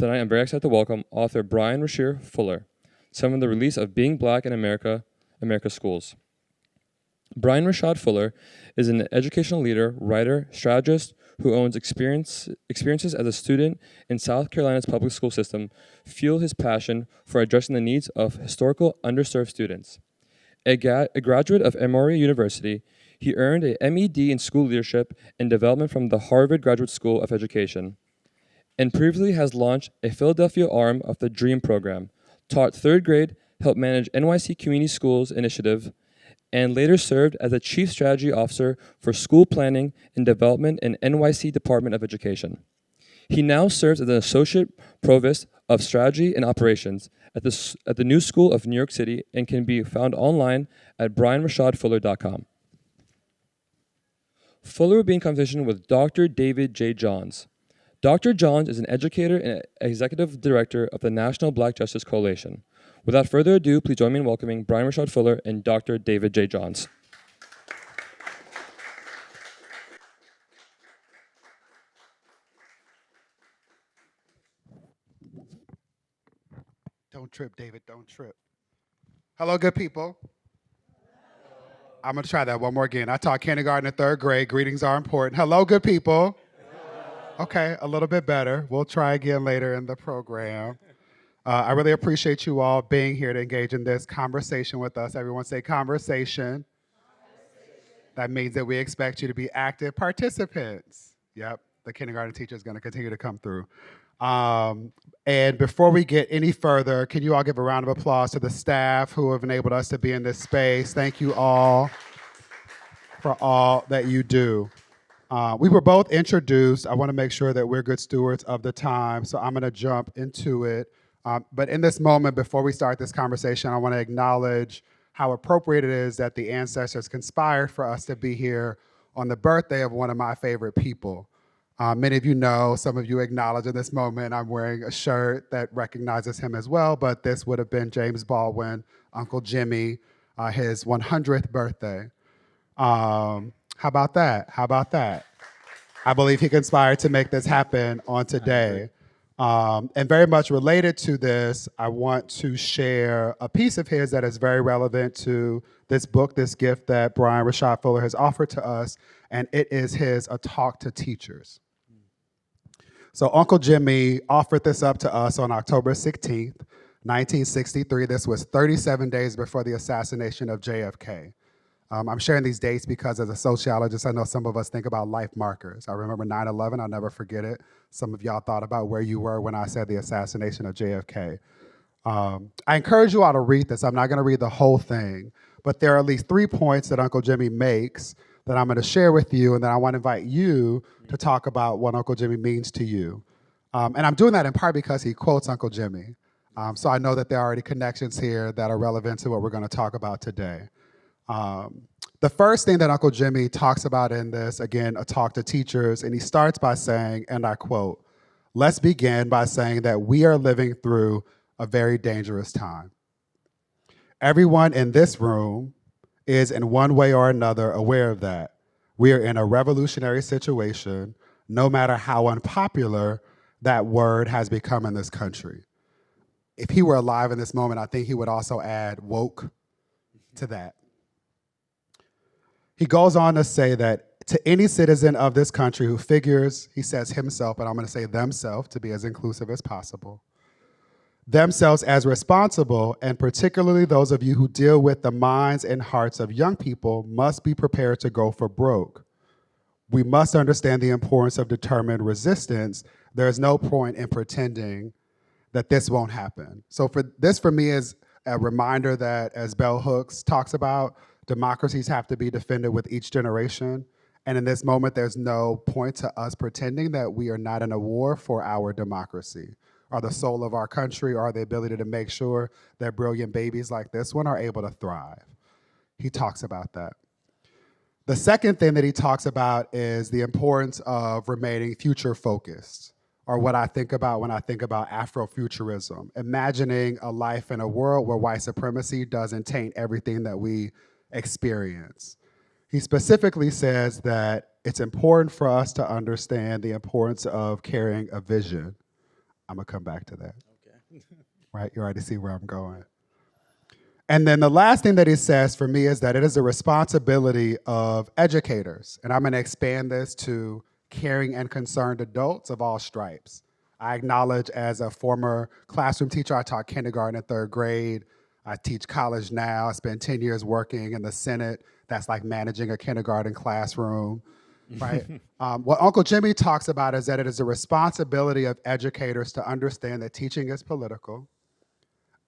Tonight, I'm very excited to welcome author Brian Rashad Fuller, some of the release of Being Black in America's Schools. Brian Rashad Fuller is an educational leader, writer, strategist who owns experiences as a student in South Carolina's public school system fuel his passion for addressing the needs of historical underserved students. A graduate of Emory University, he earned a MEd in school leadership and development from the Harvard Graduate School of Education, and previously has launched a Philadelphia arm of the DREAM program, taught third grade, helped manage NYC Community Schools Initiative, and later served as a Chief Strategy Officer for School Planning and Development in NYC Department of Education. He now serves as an Associate Provost of Strategy and Operations at the New School of New York City and can be found online at brianrashadfuller.com. Fuller will be in conversation with Dr. David J. Johns. Dr. Johns is an educator and executive director of the National Black Justice Coalition. Without further ado, please join me in welcoming Brian Rashad Fuller and Dr. David J. Johns. Don't trip, David, don't trip. Hello, good people. I'm gonna try that one more again. I taught kindergarten and third grade. Greetings are important. Hello, good people. Okay, a little bit better. We'll try again later in the program. I really appreciate you all being here to engage in this conversation with us. Everyone say conversation. That means that we expect you to be active participants. Yep, the kindergarten teacher is going to continue to come through. And before we get any further, can you all give a round of applause to the staff who have enabled us to be in this space? Thank you all for all that you do. We were both introduced. I want to make sure that we're good stewards of the time, so I'm going to jump into it. But in this moment, before we start this conversation, I want to acknowledge how appropriate it is that the ancestors conspired for us to be here on the birthday of one of my favorite people. Many of you know, some of you acknowledge in this moment, I'm wearing a shirt that recognizes him as well, but this would have been James Baldwin, Uncle Jimmy, his 100th birthday. How about that? How about that? I believe he conspired to make this happen on today. And very much related to this, I want to share a piece of his that is very relevant to this book, this gift that Brian Rashad Fuller has offered to us, and it is his A Talk to Teachers. So Uncle Jimmy offered this up to us on October 16th, 1963. This was 37 days before the assassination of JFK. I'm sharing these dates because as a sociologist, I know some of us think about life markers. I remember 9/11, I'll never forget it. Some of y'all thought about where you were when I said the assassination of JFK. I encourage you all to read this. I'm not gonna read the whole thing, but there are at least 3 points that Uncle Jimmy makes that I'm gonna share with you, and then I wanna invite you to talk about what Uncle Jimmy means to you. And I'm doing that in part because he quotes Uncle Jimmy. So I know that there are already connections here that are relevant to what we're gonna talk about today. The first thing that Uncle Jimmy talks about in this, again, A Talk to Teachers, and he starts by saying, and I quote, "Let's begin by saying that we are living through a very dangerous time. Everyone in this room is in one way or another aware of that. We are in a revolutionary situation, no matter how unpopular that word has become in this country." If he were alive in this moment, I think he would also add woke to that. He goes on to say that to any citizen of this country who figures, he says himself, but I'm going to say themselves to be as inclusive as possible, themselves as responsible, and particularly those of you who deal with the minds and hearts of young people, must be prepared to go for broke. We must understand the importance of determined resistance. There is no point in pretending that this won't happen. So for me is a reminder that, as Bell Hooks talks about, democracies have to be defended with each generation. And in this moment, there's no point to us pretending that we are not in a war for our democracy, or the soul of our country, or the ability to make sure that brilliant babies like this one are able to thrive. He talks about that. The second thing that he talks about is the importance of remaining future focused, or what I think about when I think about Afrofuturism, imagining a life in a world where white supremacy doesn't taint everything that we experience. He specifically says that it's important for us to understand the importance of carrying a vision. I'm going to come back to that. Okay. Right? You already see where I'm going. And then the last thing that he says for me is that it is the responsibility of educators. And I'm going to expand this to caring and concerned adults of all stripes. I acknowledge, as a former classroom teacher, I taught kindergarten and third grade. I teach college now. I spent 10 years working in the Senate. That's like managing a kindergarten classroom, right? What Uncle Jimmy talks about is that it is the responsibility of educators to understand that teaching is political,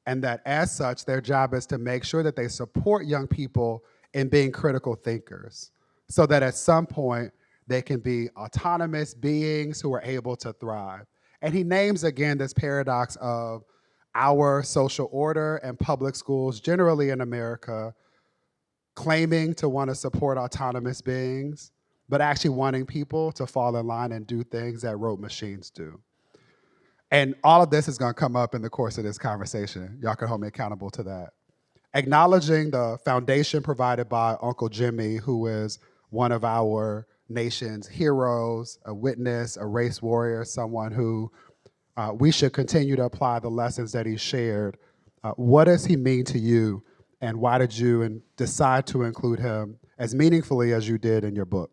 and that as such, their job is to make sure that they support young people in being critical thinkers, so that at some point they can be autonomous beings who are able to thrive. And he names again this paradox of our social order and public schools generally in America claiming to want to support autonomous beings, but actually wanting people to fall in line and do things that rote machines do. And all of this is going to come up in the course of this conversation. Y'all can hold me accountable to that. Acknowledging the foundation provided by Uncle Jimmy, who is one of our nation's heroes, a witness, a race warrior, someone who we should continue to apply the lessons that he shared. What does he mean to you, and why did you decide to include him as meaningfully as you did in your book?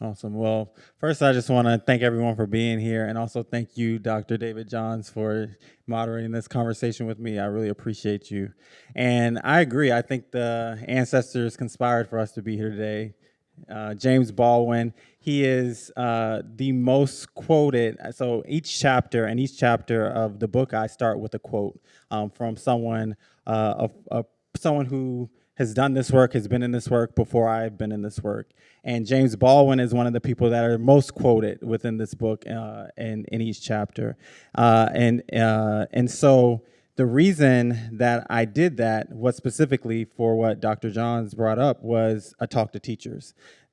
Awesome. Well, first, I just want to thank everyone for being here, and also thank you, Dr. David Johns, for moderating this conversation with me. I really appreciate you. And I agree. I think the ancestors conspired for us to be here today. James Baldwin, he is the most quoted. So each chapter of the book, I start with a quote from someone, someone who has done this work, has been in this work before I've been in this work. And James Baldwin is one of the people that are most quoted within this book in each chapter. And so the reason that I did that was specifically for what Dr. Johns brought up, was a talk to teachers.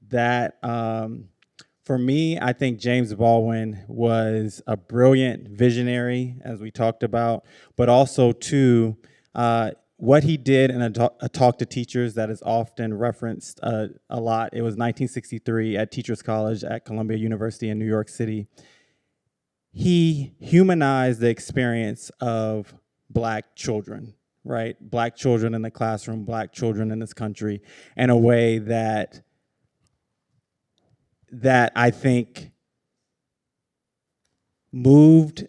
That for me, I think James Baldwin was a brilliant visionary, as we talked about, but also too, what he did in a talk to teachers that is often referenced a lot. It was 1963 at Teachers College at Columbia University in New York City. He humanized the experience of Black children, right? Black children in the classroom, Black children in this country, in a way that I think moved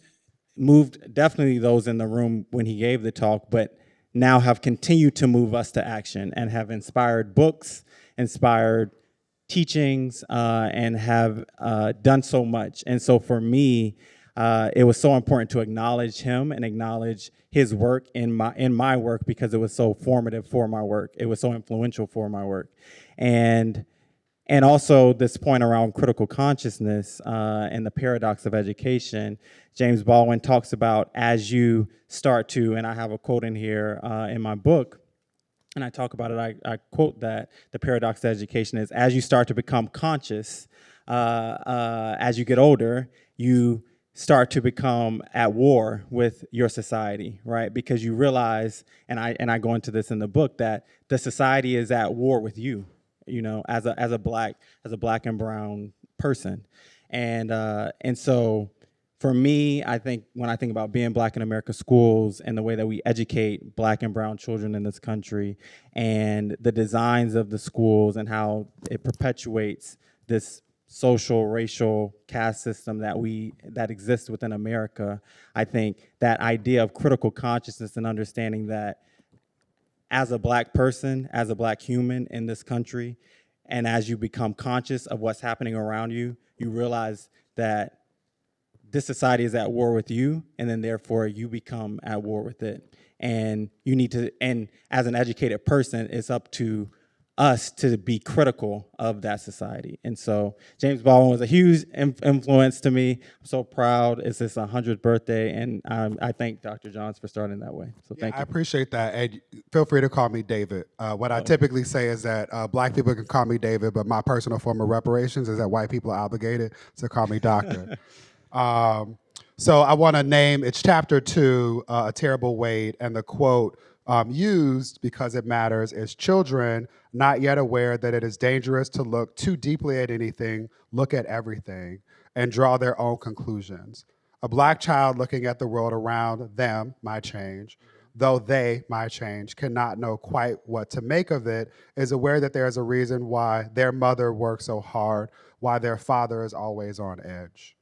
definitely those in the room when he gave the talk, but now have continued to move us to action and have inspired books, inspired teachings, and have done so much. And so for me, it was so important to acknowledge him and acknowledge his work in my work, because it was so formative for my work. It was so influential for my work. And also this point around critical consciousness and the paradox of education. James Baldwin talks about, as you start to, and I have a quote in here in my book, and I talk about it, I quote that the paradox of education is, as you start to become conscious, as you get older, you start to become at war with your society, right? Because you realize, and I go into this in the book, that the society is at war with you, you know, as a black and brown person. And so for me, I think when I think about being Black in America schools and the way that we educate Black and brown children in this country, and the designs of the schools and how it perpetuates this social, racial caste system that exists within America, I think that idea of critical consciousness and understanding that as a Black person, as a Black human in this country, and as you become conscious of what's happening around you, you realize that this society is at war with you, and then therefore you become at war with it. And you need to, and as an educated person, it's up to us to be critical of that society. And so James Baldwin was a huge influence to me. I'm so proud. It's his 100th birthday, and I thank Dr. Johns for starting that way. So thank you. I appreciate that. And feel free to call me David. What I typically say is that Black people can call me David, but my personal form of reparations is that white people are obligated to call me doctor. So I want to name, it's chapter 2, A Terrible Weight, and the quote used, because it matters, is, children not yet aware that it is dangerous to look too deeply at anything, look at everything, and draw their own conclusions. A black child looking at the world around them might change, though they might change, cannot know quite what to make of it, is aware that there is a reason why their mother works so hard, why their father is always on edge.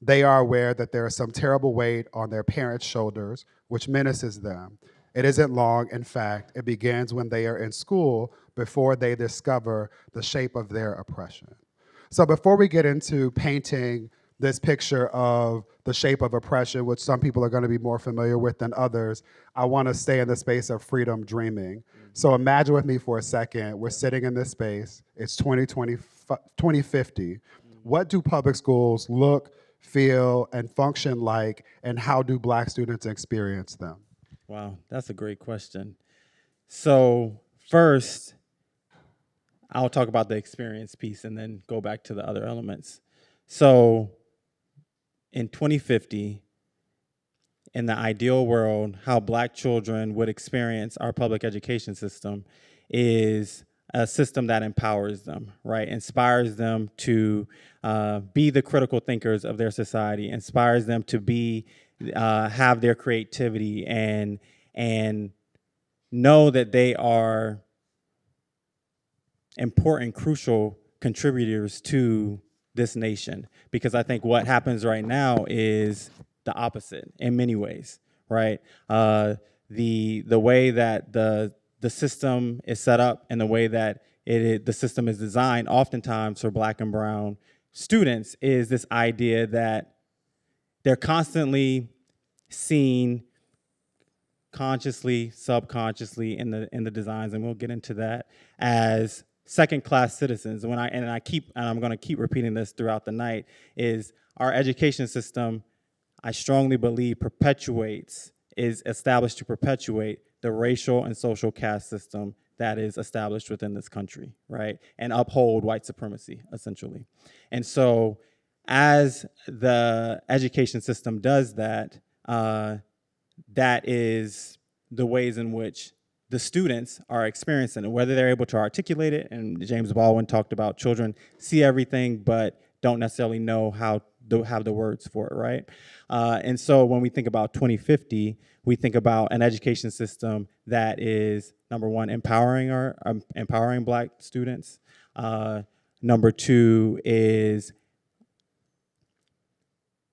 They are aware that there is some terrible weight on their parents' shoulders, which menaces them. It isn't long, in fact, it begins when they are in school before they discover the shape of their oppression. So before we get into painting this picture of the shape of oppression, which some people are going to be more familiar with than others, I want to stay in the space of freedom dreaming. So imagine with me for a second, we're sitting in this space, it's 2050. What do public schools look, feel, and function like, and how do Black students experience them? Wow, that's a great question. So first, I'll talk about the experience piece and then go back to the other elements. So in 2050, in the ideal world, how Black children would experience our public education system is a system that empowers them, right? Inspires them to be the critical thinkers of their society, inspires them to be, have their creativity and know that they are important, crucial contributors to this nation. Because I think what happens right now is the opposite in many ways, right? The way that the system is set up and the way that the system is designed, oftentimes for Black and brown students, is this idea that they're constantly seen consciously, subconsciously in the designs, and we'll get into that, as second-class citizens. And I'm going to keep repeating this throughout the night, is our education system, I strongly believe, is established to perpetuate the racial and social caste system that is established within this country, right? And uphold white supremacy, essentially. And so as the education system does that, that is the ways in which the students are experiencing it, whether they're able to articulate it. And James Baldwin talked about children see everything, but don't necessarily know how to have the words for it, right? And so when we think about 2050, we think about an education system that is, number one, empowering Black students. Number two is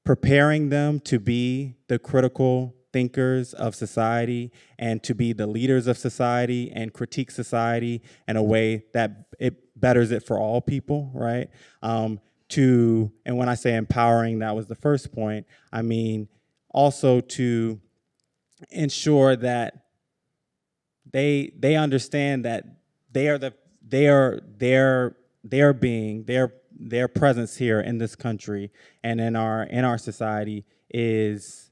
preparing them to be the critical thinkers of society and to be the leaders of society and critique society in a way that it betters it for all people, right? And when I say empowering, that was the first point, I mean also to ensure that they understand that their presence here in this country and in our society is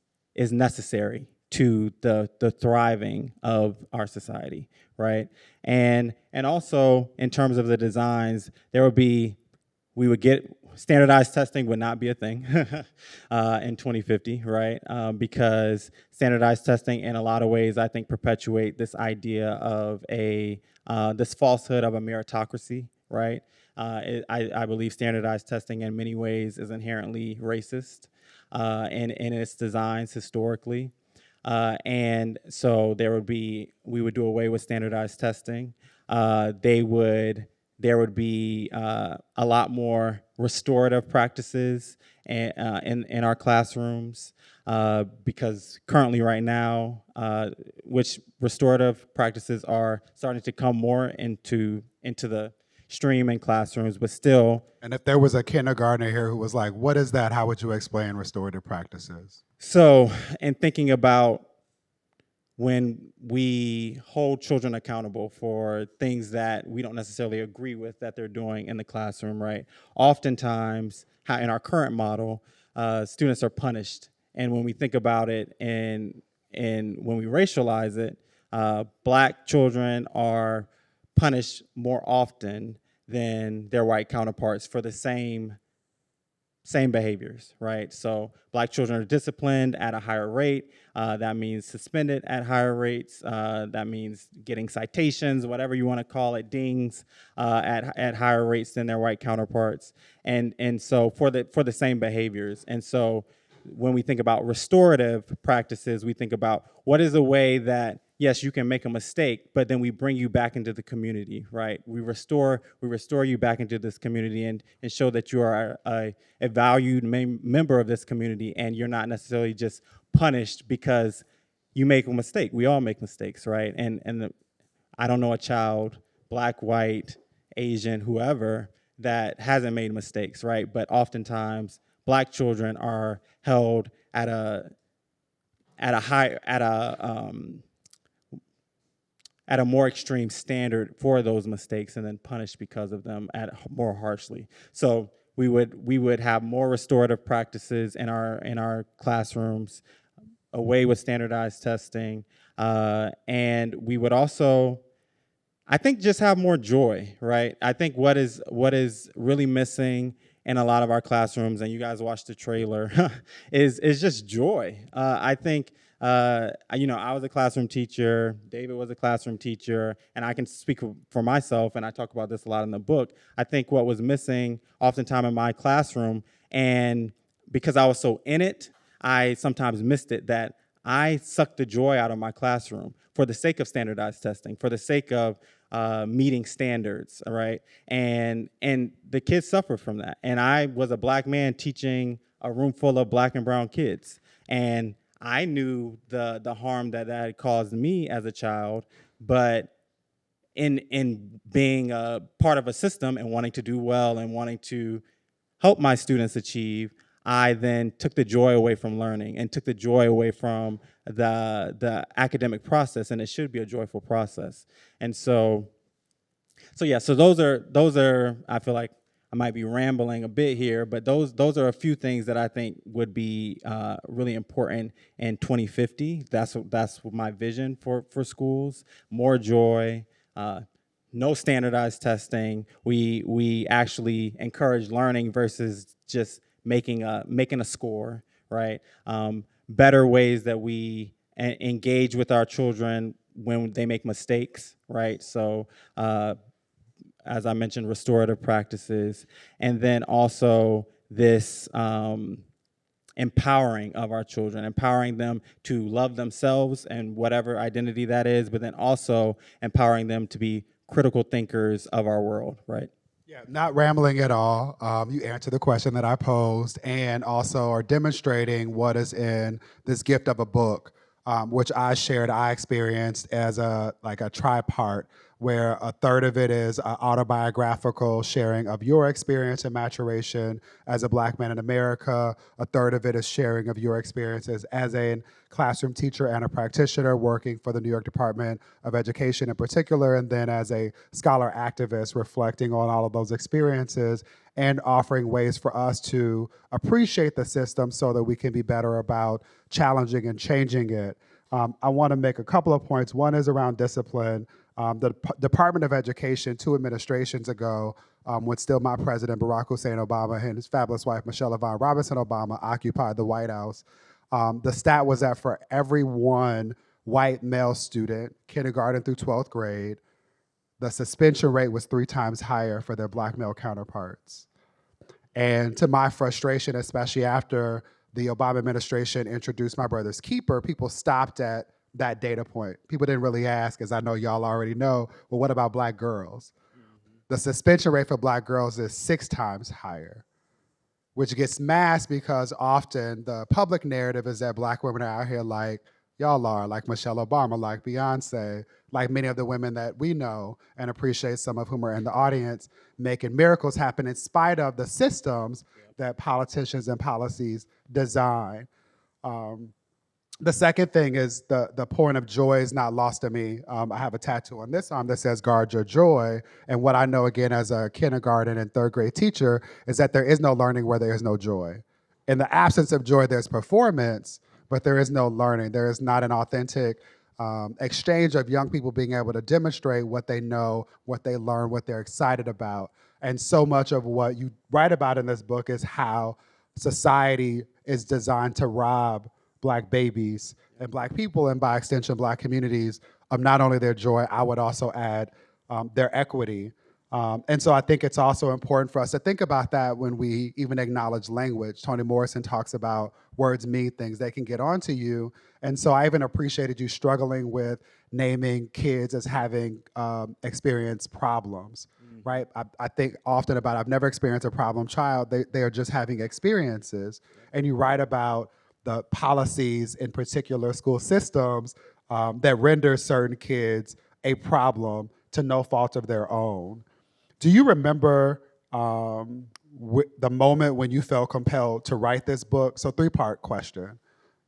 necessary to the thriving of our society, right? And also in terms of the designs, we would get standardized testing would not be a thing in 2050, right? Because standardized testing in a lot of ways, I think, perpetuate this idea of this falsehood of a meritocracy, right? I believe standardized testing in many ways is inherently racist in its designs historically. And so we would do away with standardized testing. There would be a lot more restorative practices in our classrooms because currently right now, which restorative practices are starting to come more into the stream in classrooms, but still. And if there was a kindergartner here who was like, what is that? How would you explain restorative practices? So, in thinking about when we hold children accountable for things that we don't necessarily agree with that they're doing in the classroom, right? Oftentimes, in our current model, students are punished. And when we think about it and when we racialize it, Black children are punished more often than their white counterparts for the same behaviors, right? So Black children are disciplined at a higher rate. That means suspended at higher rates. That means getting citations, whatever you want to call it, dings, at higher rates than their white counterparts. And so for the same behaviors. And so when we think about restorative practices, we think about what is a way that, yes, you can make a mistake, but then we bring you back into the community, right? We restore you back into this community and show that you are a valued member of this community, and you're not necessarily just punished because you make a mistake. We all make mistakes, right? I don't know a child, black, white, Asian, whoever, that hasn't made mistakes, right? But oftentimes, black children are held at a more extreme standard for those mistakes, and then punished because of them more harshly. So we would have more restorative practices in our classrooms, away with standardized testing, and we would also, I think, just have more joy, right? I think what is really missing in a lot of our classrooms, and you guys watched the trailer, is just joy. I think, I was a classroom teacher, David was a classroom teacher, and I can speak for myself, and I talk about this a lot in the book. I think what was missing oftentimes in my classroom, and because I was so in it, I sometimes missed it, that I sucked the joy out of my classroom for the sake of standardized testing, for the sake of meeting standards, all right? And the kids suffer from that. And I was a black man teaching a room full of black and brown kids. And I knew the harm that had caused me as a child, but in being a part of a system and wanting to do well and wanting to help my students achieve, I then took the joy away from learning and took the joy away from the academic process, and it should be a joyful process. And so those are, I feel like I might be rambling a bit here, but those are a few things that I think would be really important in 2050. That's my vision for schools. More joy, no standardized testing. We actually encourage learning versus just making a score, right? Better ways that we engage with our children when they make mistakes, right? So, as I mentioned, restorative practices, and then also this empowering of our children, empowering them to love themselves and whatever identity that is, but then also empowering them to be critical thinkers of our world, right? Yeah, not rambling at all. You answered the question that I posed, and also are demonstrating what is in this gift of a book, which I experienced as a tripart, where a third of it is autobiographical sharing of your experience and maturation as a black man in America. A third of it is sharing of your experiences as a classroom teacher and a practitioner working for the New York Department of Education in particular, and then as a scholar activist reflecting on all of those experiences and offering ways for us to appreciate the system so that we can be better about challenging and changing it. I want to make a couple of points. One is around discipline. The Department of Education 2 administrations ago, when still my president, Barack Hussein Obama, and his fabulous wife, Michelle Yvonne Robinson Obama, occupied the White House, the stat was that for every one white male student, kindergarten through 12th grade, the suspension rate was 3 times higher for their black male counterparts. And to my frustration, especially after the Obama administration introduced My Brother's Keeper, people stopped at that data point. People didn't really ask, as I know y'all already know, well, what about black girls? The suspension rate for black girls is 6 times higher, which gets masked because often the public narrative is that black women are out here like y'all are, like Michelle Obama, like Beyonce, like many of the women that we know and appreciate, some of whom are in the audience, making miracles happen in spite of the systems that politicians and policies design. The second thing is the point of joy is not lost to me. I have a tattoo on this arm that says guard your joy. And what I know, again, as a kindergarten and third grade teacher, is that there is no learning where there is no joy. In the absence of joy, there's performance, but there is no learning. There is not an authentic exchange of young people being able to demonstrate what they know, what they learn, what they're excited about. And so much of what you write about in this book is how society is designed to rob black babies and black people, and by extension, black communities, of not only their joy, I would also add their equity. And so I think it's also important for us to think about that when we even acknowledge language. Toni Morrison talks about words mean things, they can get onto you. And so I even appreciated you struggling with naming kids as having experienced problems, right? I think often about, I've never experienced a problem child, they are just having experiences. And you write about the policies in particular school systems that render certain kids a problem to no fault of their own. Do you remember the moment when you felt compelled to write this book? So 3-part question.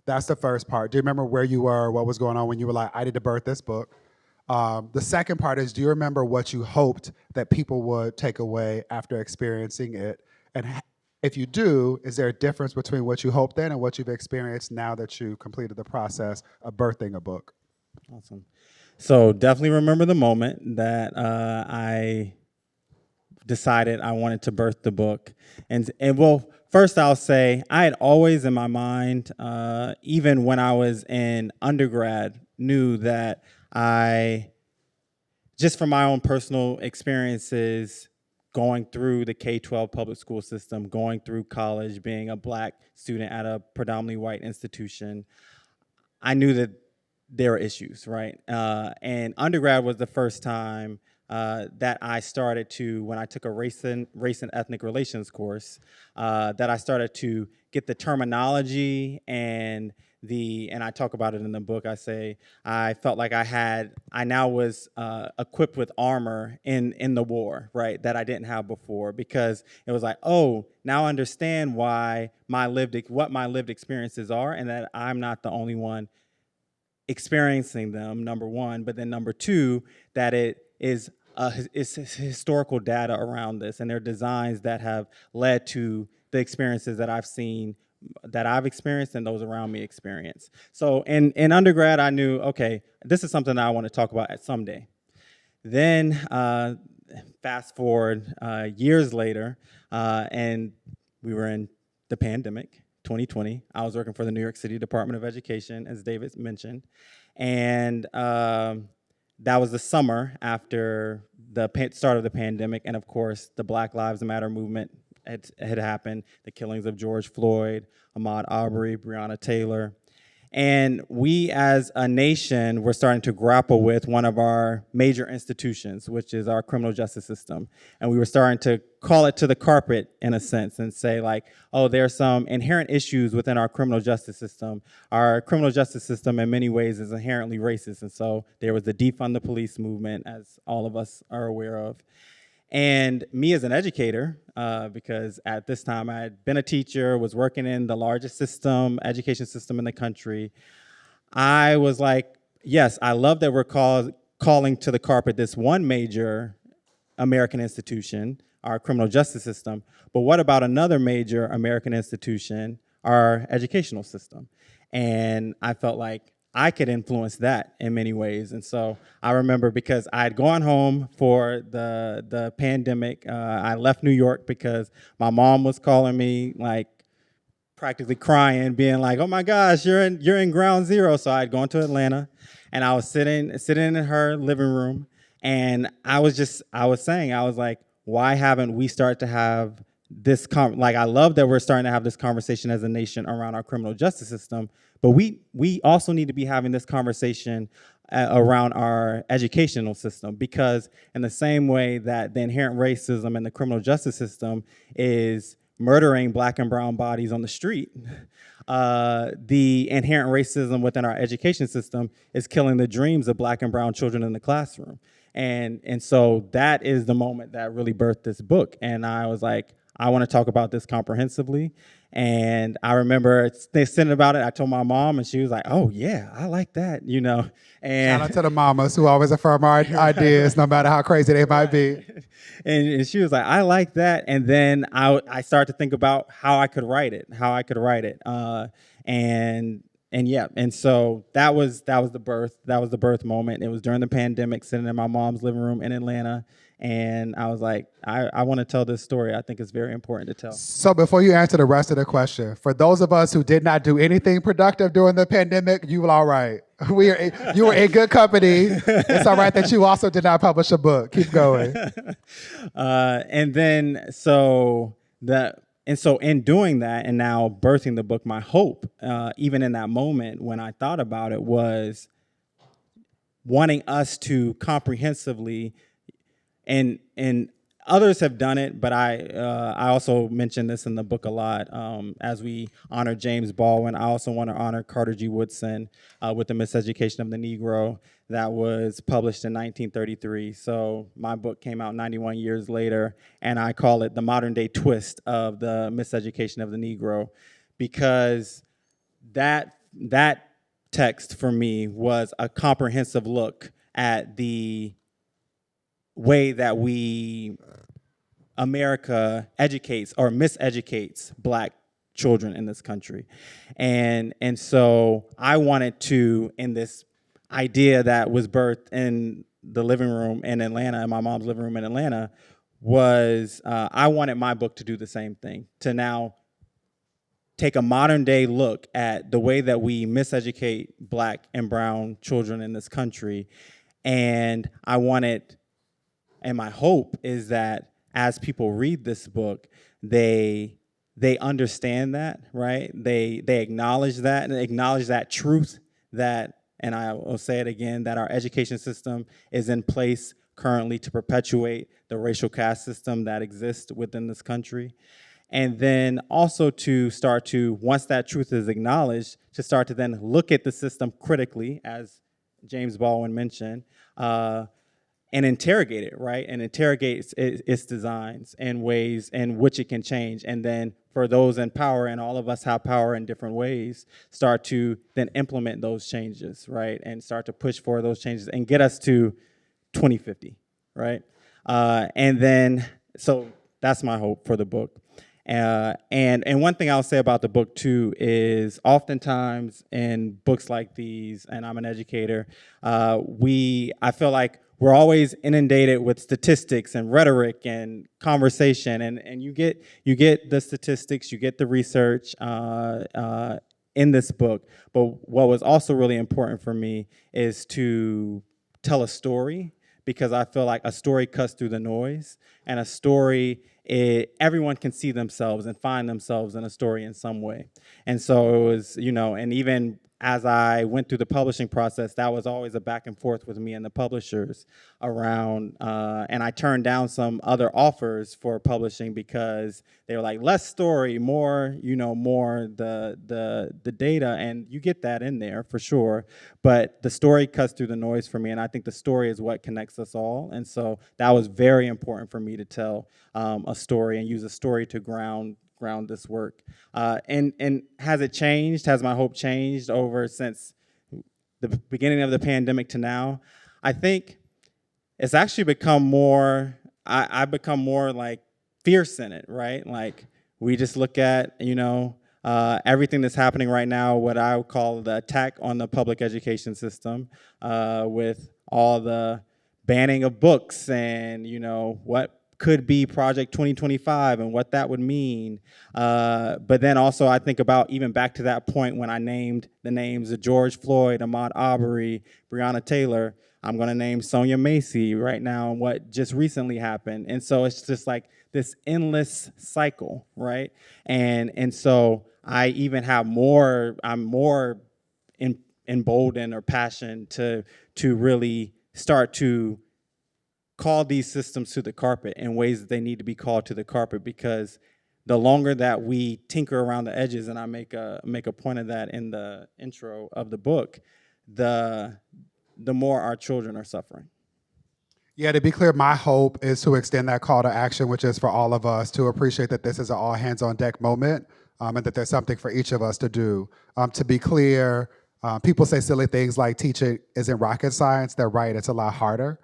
That's the first part. Do you remember where you were, what was going on when you were like, I need to birth this book? The second part is, do you remember what you hoped that people would take away after experiencing it? And if you do, is there a difference between what you hoped then and what you've experienced now that you completed the process of birthing a book? Awesome. So definitely remember the moment that I decided I wanted to birth the book. And well, first I'll say I had always in my mind, even when I was in undergrad, knew that I, just from my own personal experiences, going through the K-12 public school system, going through college, being a Black student at a predominantly white institution, I knew that there were issues, right? And undergrad was the first time that I started to, when I took a race and ethnic relations course, that I started to get the terminology and I talk about it in the book. I say I felt like I now was equipped with armor in the war, right, that I didn't have before, because it was like, oh, now I understand what my lived experiences are, and that I'm not the only one experiencing them, number one, but then number two, that it's historical data around this, and there are designs that have led to the experiences that I've seen, that I've experienced, and those around me experience. So in undergrad, I knew, okay, this is something that I want to talk about someday. Then fast forward years later, and we were in the pandemic, 2020. I was working for the New York City Department of Education, as David mentioned, and that was the summer after the start of the pandemic, and of course, the Black Lives Matter movement had happened, the killings of George Floyd, Ahmaud Arbery, Breonna Taylor. And we as a nation were starting to grapple with one of our major institutions, which is our criminal justice system. And we were starting to call it to the carpet, in a sense, and say like, oh, there are some inherent issues within our criminal justice system. Our criminal justice system in many ways is inherently racist. And so there was the defund the police movement, as all of us are aware of. And me as an educator, because at this time I had been a teacher, was working in the largest education system in the country, I was like, yes, I love that we're calling to the carpet this one major American institution, our criminal justice system, but what about another major American institution, our educational system? And I felt like I could influence that in many ways. And so I remember, because I had gone home for the pandemic, I left New York because my mom was calling me, like practically crying, being like, oh my gosh, you're in ground zero. So I had gone to Atlanta, and I was sitting in her living room, and I was like, why haven't we started to have this, I love that we're starting to have this conversation as a nation around our criminal justice system, but we also need to be having this conversation around our educational system, because in the same way that the inherent racism in the criminal justice system is murdering Black and brown bodies on the street, the inherent racism within our education system is killing the dreams of Black and brown children in the classroom. And so that is the moment that really birthed this book. And I was like, I want to talk about this comprehensively. And I remember thinking about it. I told my mom, and she was like, oh, yeah, I like that, you know. And shout out to the mamas who always affirm our ideas, no matter how crazy they might be. And she was like, I like that. And then I started to think about how I could write it. And so that was the birth moment. It was during the pandemic, sitting in my mom's living room in Atlanta. And I was like, I want to tell this story. I think it's very important to tell. So before you answer the rest of the question, for those of us who did not do anything productive during the pandemic, you were all right. You were in good company. It's all right that you also did not publish a book. Keep going. And then so in doing that and now birthing the book, my hope, even in that moment when I thought about it, was wanting us to comprehensively, and others have done it, but I also mentioned this in the book a lot. As we honor James Baldwin, I also want to honor Carter G. Woodson with The Miseducation of the Negro that was published in 1933. So my book came out 91 years later, and I call it the modern day twist of The Miseducation of the Negro, because that text for me was a comprehensive look at the way that America educates or miseducates Black children in this country. And so I wanted to, in this idea that was birthed in the living room in Atlanta, in my mom's living room in Atlanta, was I wanted my book to do the same thing, to now take a modern day look at the way that we miseducate Black and brown children in this country. And I wanted, and my hope is that as people read this book, they understand that, right? They acknowledge that, and acknowledge that truth that, and I will say it again, that our education system is in place currently to perpetuate the racial caste system that exists within this country. And then also to start to, once that truth is acknowledged, to start to then look at the system critically, as James Baldwin mentioned, and interrogate it, right? And interrogate its designs and ways in which it can change. And then for those in power, and all of us have power in different ways, start to then implement those changes, right? And start to push for those changes and get us to 2050, right? And then, so that's my hope for the book. And one thing I'll say about the book too is oftentimes in books like these, and I'm an educator, I feel like we're always inundated with statistics and rhetoric and conversation, and you get the statistics, you get the research in this book. But what was also really important for me is to tell a story, because I feel like a story cuts through the noise, and a story, everyone can see themselves and find themselves in a story in some way. And so it was, and even as I went through the publishing process, that was always a back and forth with me and the publishers around, and I turned down some other offers for publishing because they were like, less story, more, more the data, and you get that in there for sure, but the story cuts through the noise for me, and I think the story is what connects us all, and so that was very important for me to tell a story and use a story to ground this work. And has it changed? Has my hope changed over since the beginning of the pandemic to now? I think it's actually become more, I've become more like fierce in it, right? Like we just look at, everything that's happening right now, what I would call the attack on the public education system, with all the banning of books and, what could be Project 2025 and what that would mean. But then also I think about even back to that point when I named the names of George Floyd, Ahmaud Arbery, Breonna Taylor. I'm gonna name Sonia Macy right now and what just recently happened. And so it's just like this endless cycle, right? And so I even have I'm more emboldened or passionate to really start to call these systems to the carpet in ways that they need to be called to the carpet, because the longer that we tinker around the edges, and I make a point of that in the intro of the book, the more our children are suffering. Yeah, to be clear, my hope is to extend that call to action, which is for all of us to appreciate that this is an all hands on deck moment, and that there's something for each of us to do. To be clear, people say silly things like teaching isn't rocket science. They're right, it's a lot harder.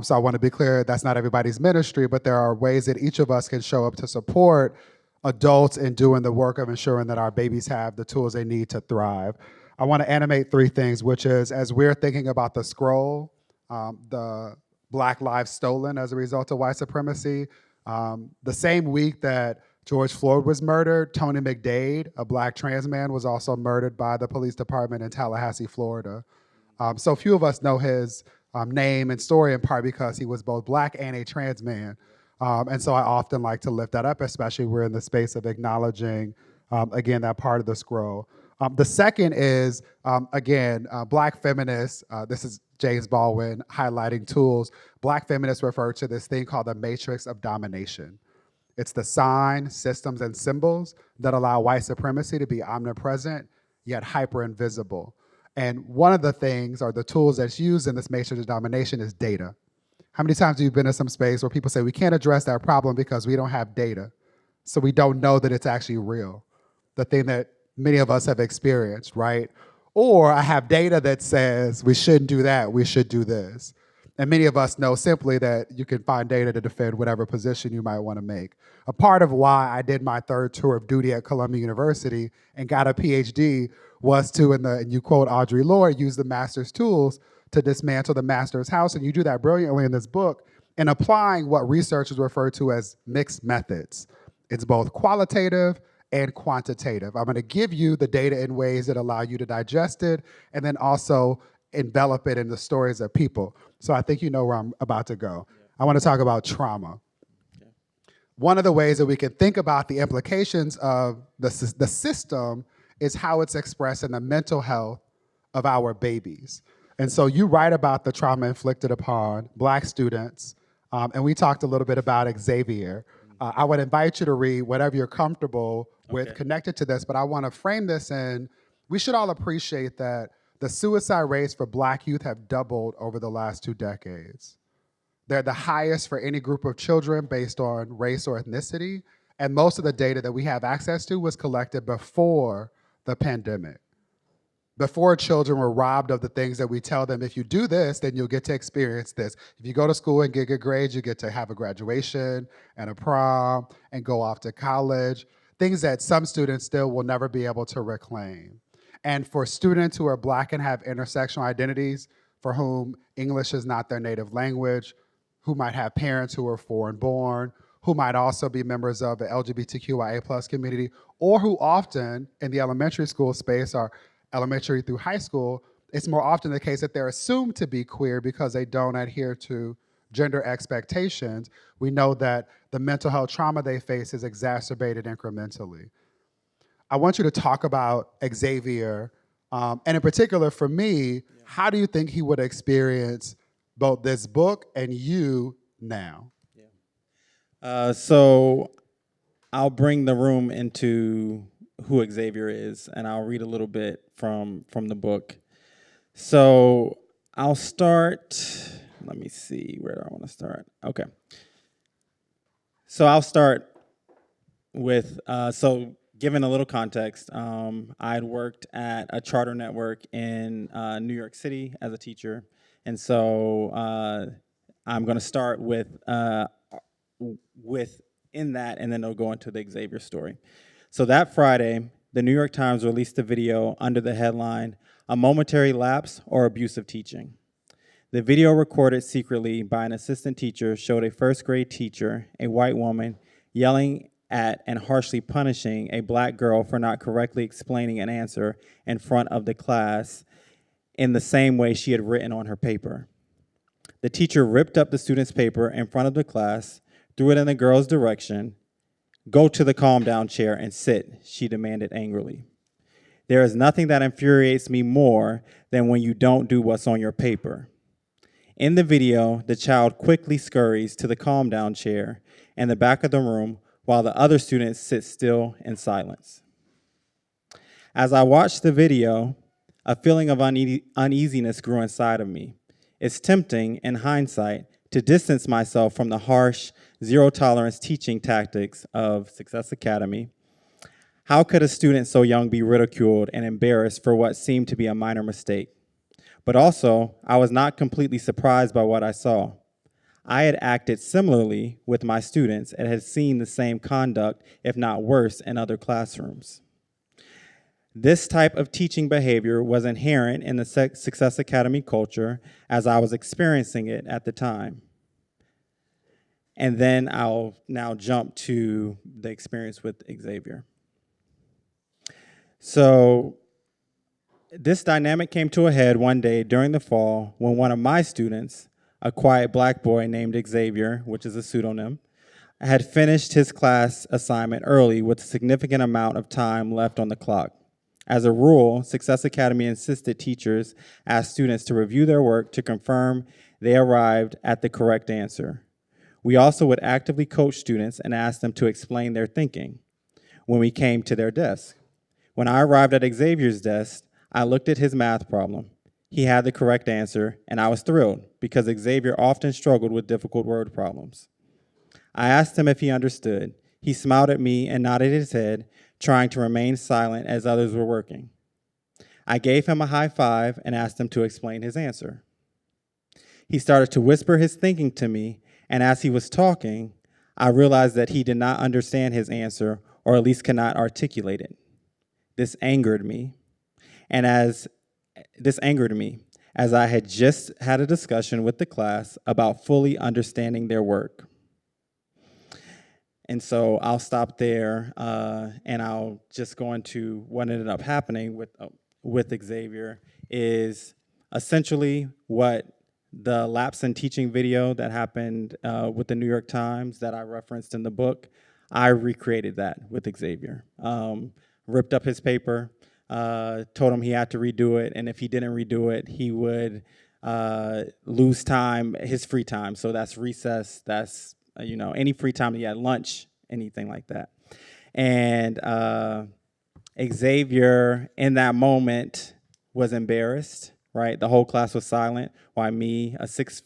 So I want to be clear, that's not everybody's ministry, but there are ways that each of us can show up to support adults in doing the work of ensuring that our babies have the tools they need to thrive. I want to animate three things, which is, as we're thinking about the scroll, the Black lives stolen as a result of white supremacy, the same week that George Floyd was murdered, Tony McDade, a Black trans man, was also murdered by the police department in Tallahassee, Florida. So few of us know his name and story in part because he was both black and a trans man. And so I often like to lift that up, especially we're in the space of acknowledging, again, that part of the scroll. The second is, again, black feminists, this is James Baldwin highlighting tools. Black feminists refer to this thing called the matrix of domination. It's the sign, systems, and symbols that allow white supremacy to be omnipresent, yet hyper invisible. And one of the things or the tools that's used in this matrix of domination is data. How many times have you been in some space where people say we can't address that problem because we don't have data, so we don't know that it's actually real, the thing that many of us have experienced, right? Or I have data that says we shouldn't do that, we should do this. And many of us know simply that you can find data to defend whatever position you might want to make. A part of why I did my third tour of duty at Columbia University and got a PhD was to, and you quote Audre Lorde, use the master's tools to dismantle the master's house. And you do that brilliantly in this book in applying what researchers refer to as mixed methods. It's both qualitative and quantitative. I'm going to give you the data in ways that allow you to digest it and then also envelop it in the stories of people. So I think you know where I'm about to go. Yeah. I want to talk about trauma. Okay. One of the ways that we can think about the implications of the system is how it's expressed in the mental health of our babies. And so you write about the trauma inflicted upon Black students, and we talked a little bit about Xavier. I would invite you to read whatever you're comfortable with connected to this, but I want to frame this in, we should all appreciate that the suicide rates for Black youth have doubled over the last 2 decades. They're the highest for any group of children based on race or ethnicity, and most of the data that we have access to was collected before the pandemic. Before children were robbed of the things that we tell them, if you do this, then you'll get to experience this. If you go to school and get good grades, you get to have a graduation and a prom and go off to college, things that some students still will never be able to reclaim. And for students who are Black and have intersectional identities, for whom English is not their native language, who might have parents who are foreign born, who might also be members of the LGBTQIA+ community, or who often in the elementary school space are elementary through high school, it's more often the case that they're assumed to be queer because they don't adhere to gender expectations. We know that the mental health trauma they face is exacerbated incrementally. I want you to talk about Xavier, and in particular for me, how do you think he would experience both this book and you now? So I'll bring the room into who Xavier is, and I'll read a little bit from the book. So I'll start, let me see, where do I want to start? Okay. So I'll start with, given a little context, I'd worked at a charter network in New York City as a teacher, and so I'm going to start with in that, and then I'll go into the Xavier story. So that Friday, the New York Times released a video under the headline, "A Momentary Lapse or Abusive Teaching." The video, recorded secretly by an assistant teacher, showed a first grade teacher, a white woman, yelling at and harshly punishing a Black girl for not correctly explaining an answer in front of the class in the same way she had written on her paper. The teacher ripped up the student's paper in front of the class, threw it in the girl's direction. "Go to the calm down chair and sit," she demanded angrily. "There is nothing that infuriates me more than when you don't do what's on your paper." In the video, the child quickly scurries to the calm down chair in the back of the room while the other students sit still in silence. As I watched the video, a feeling of uneasiness grew inside of me. It's tempting, in hindsight, to distance myself from the harsh, zero-tolerance teaching tactics of Success Academy. How could a student so young be ridiculed and embarrassed for what seemed to be a minor mistake? But also, I was not completely surprised by what I saw. I had acted similarly with my students and had seen the same conduct, if not worse, in other classrooms. This type of teaching behavior was inherent in the Success Academy culture as I was experiencing it at the time. And then I'll now jump to the experience with Xavier. So This dynamic came to a head one day during the fall when one of my students, a quiet black boy named Xavier, which is a pseudonym, had finished his class assignment early with a significant amount of time left on the clock. As a rule, Success Academy insisted teachers ask students to review their work to confirm they arrived at the correct answer. We also would actively coach students and ask them to explain their thinking when we came to their desk. When I arrived at Xavier's desk, I looked at his math problem. He had the correct answer, and I was thrilled because Xavier often struggled with difficult word problems. I asked him if he understood. He smiled at me and nodded his head, trying to remain silent as others were working. I gave him a high five and asked him to explain his answer. He started to whisper his thinking to me, and as he was talking, I realized that he did not understand his answer, or at least could not articulate it. This angered me, as I had just had a discussion with the class about fully understanding their work. And so I'll stop there, and I'll just go into what ended up happening with Xavier is essentially what the lapse in teaching video that happened with the New York Times that I referenced in the book. I recreated that with Xavier. Ripped up his paper, told him he had to redo it, and if he didn't redo it, he would lose time, his free time. So that's recess, that's any free time that he had, lunch, anything like that. And Xavier, in that moment, was embarrassed, right? The whole class was silent, while me, a six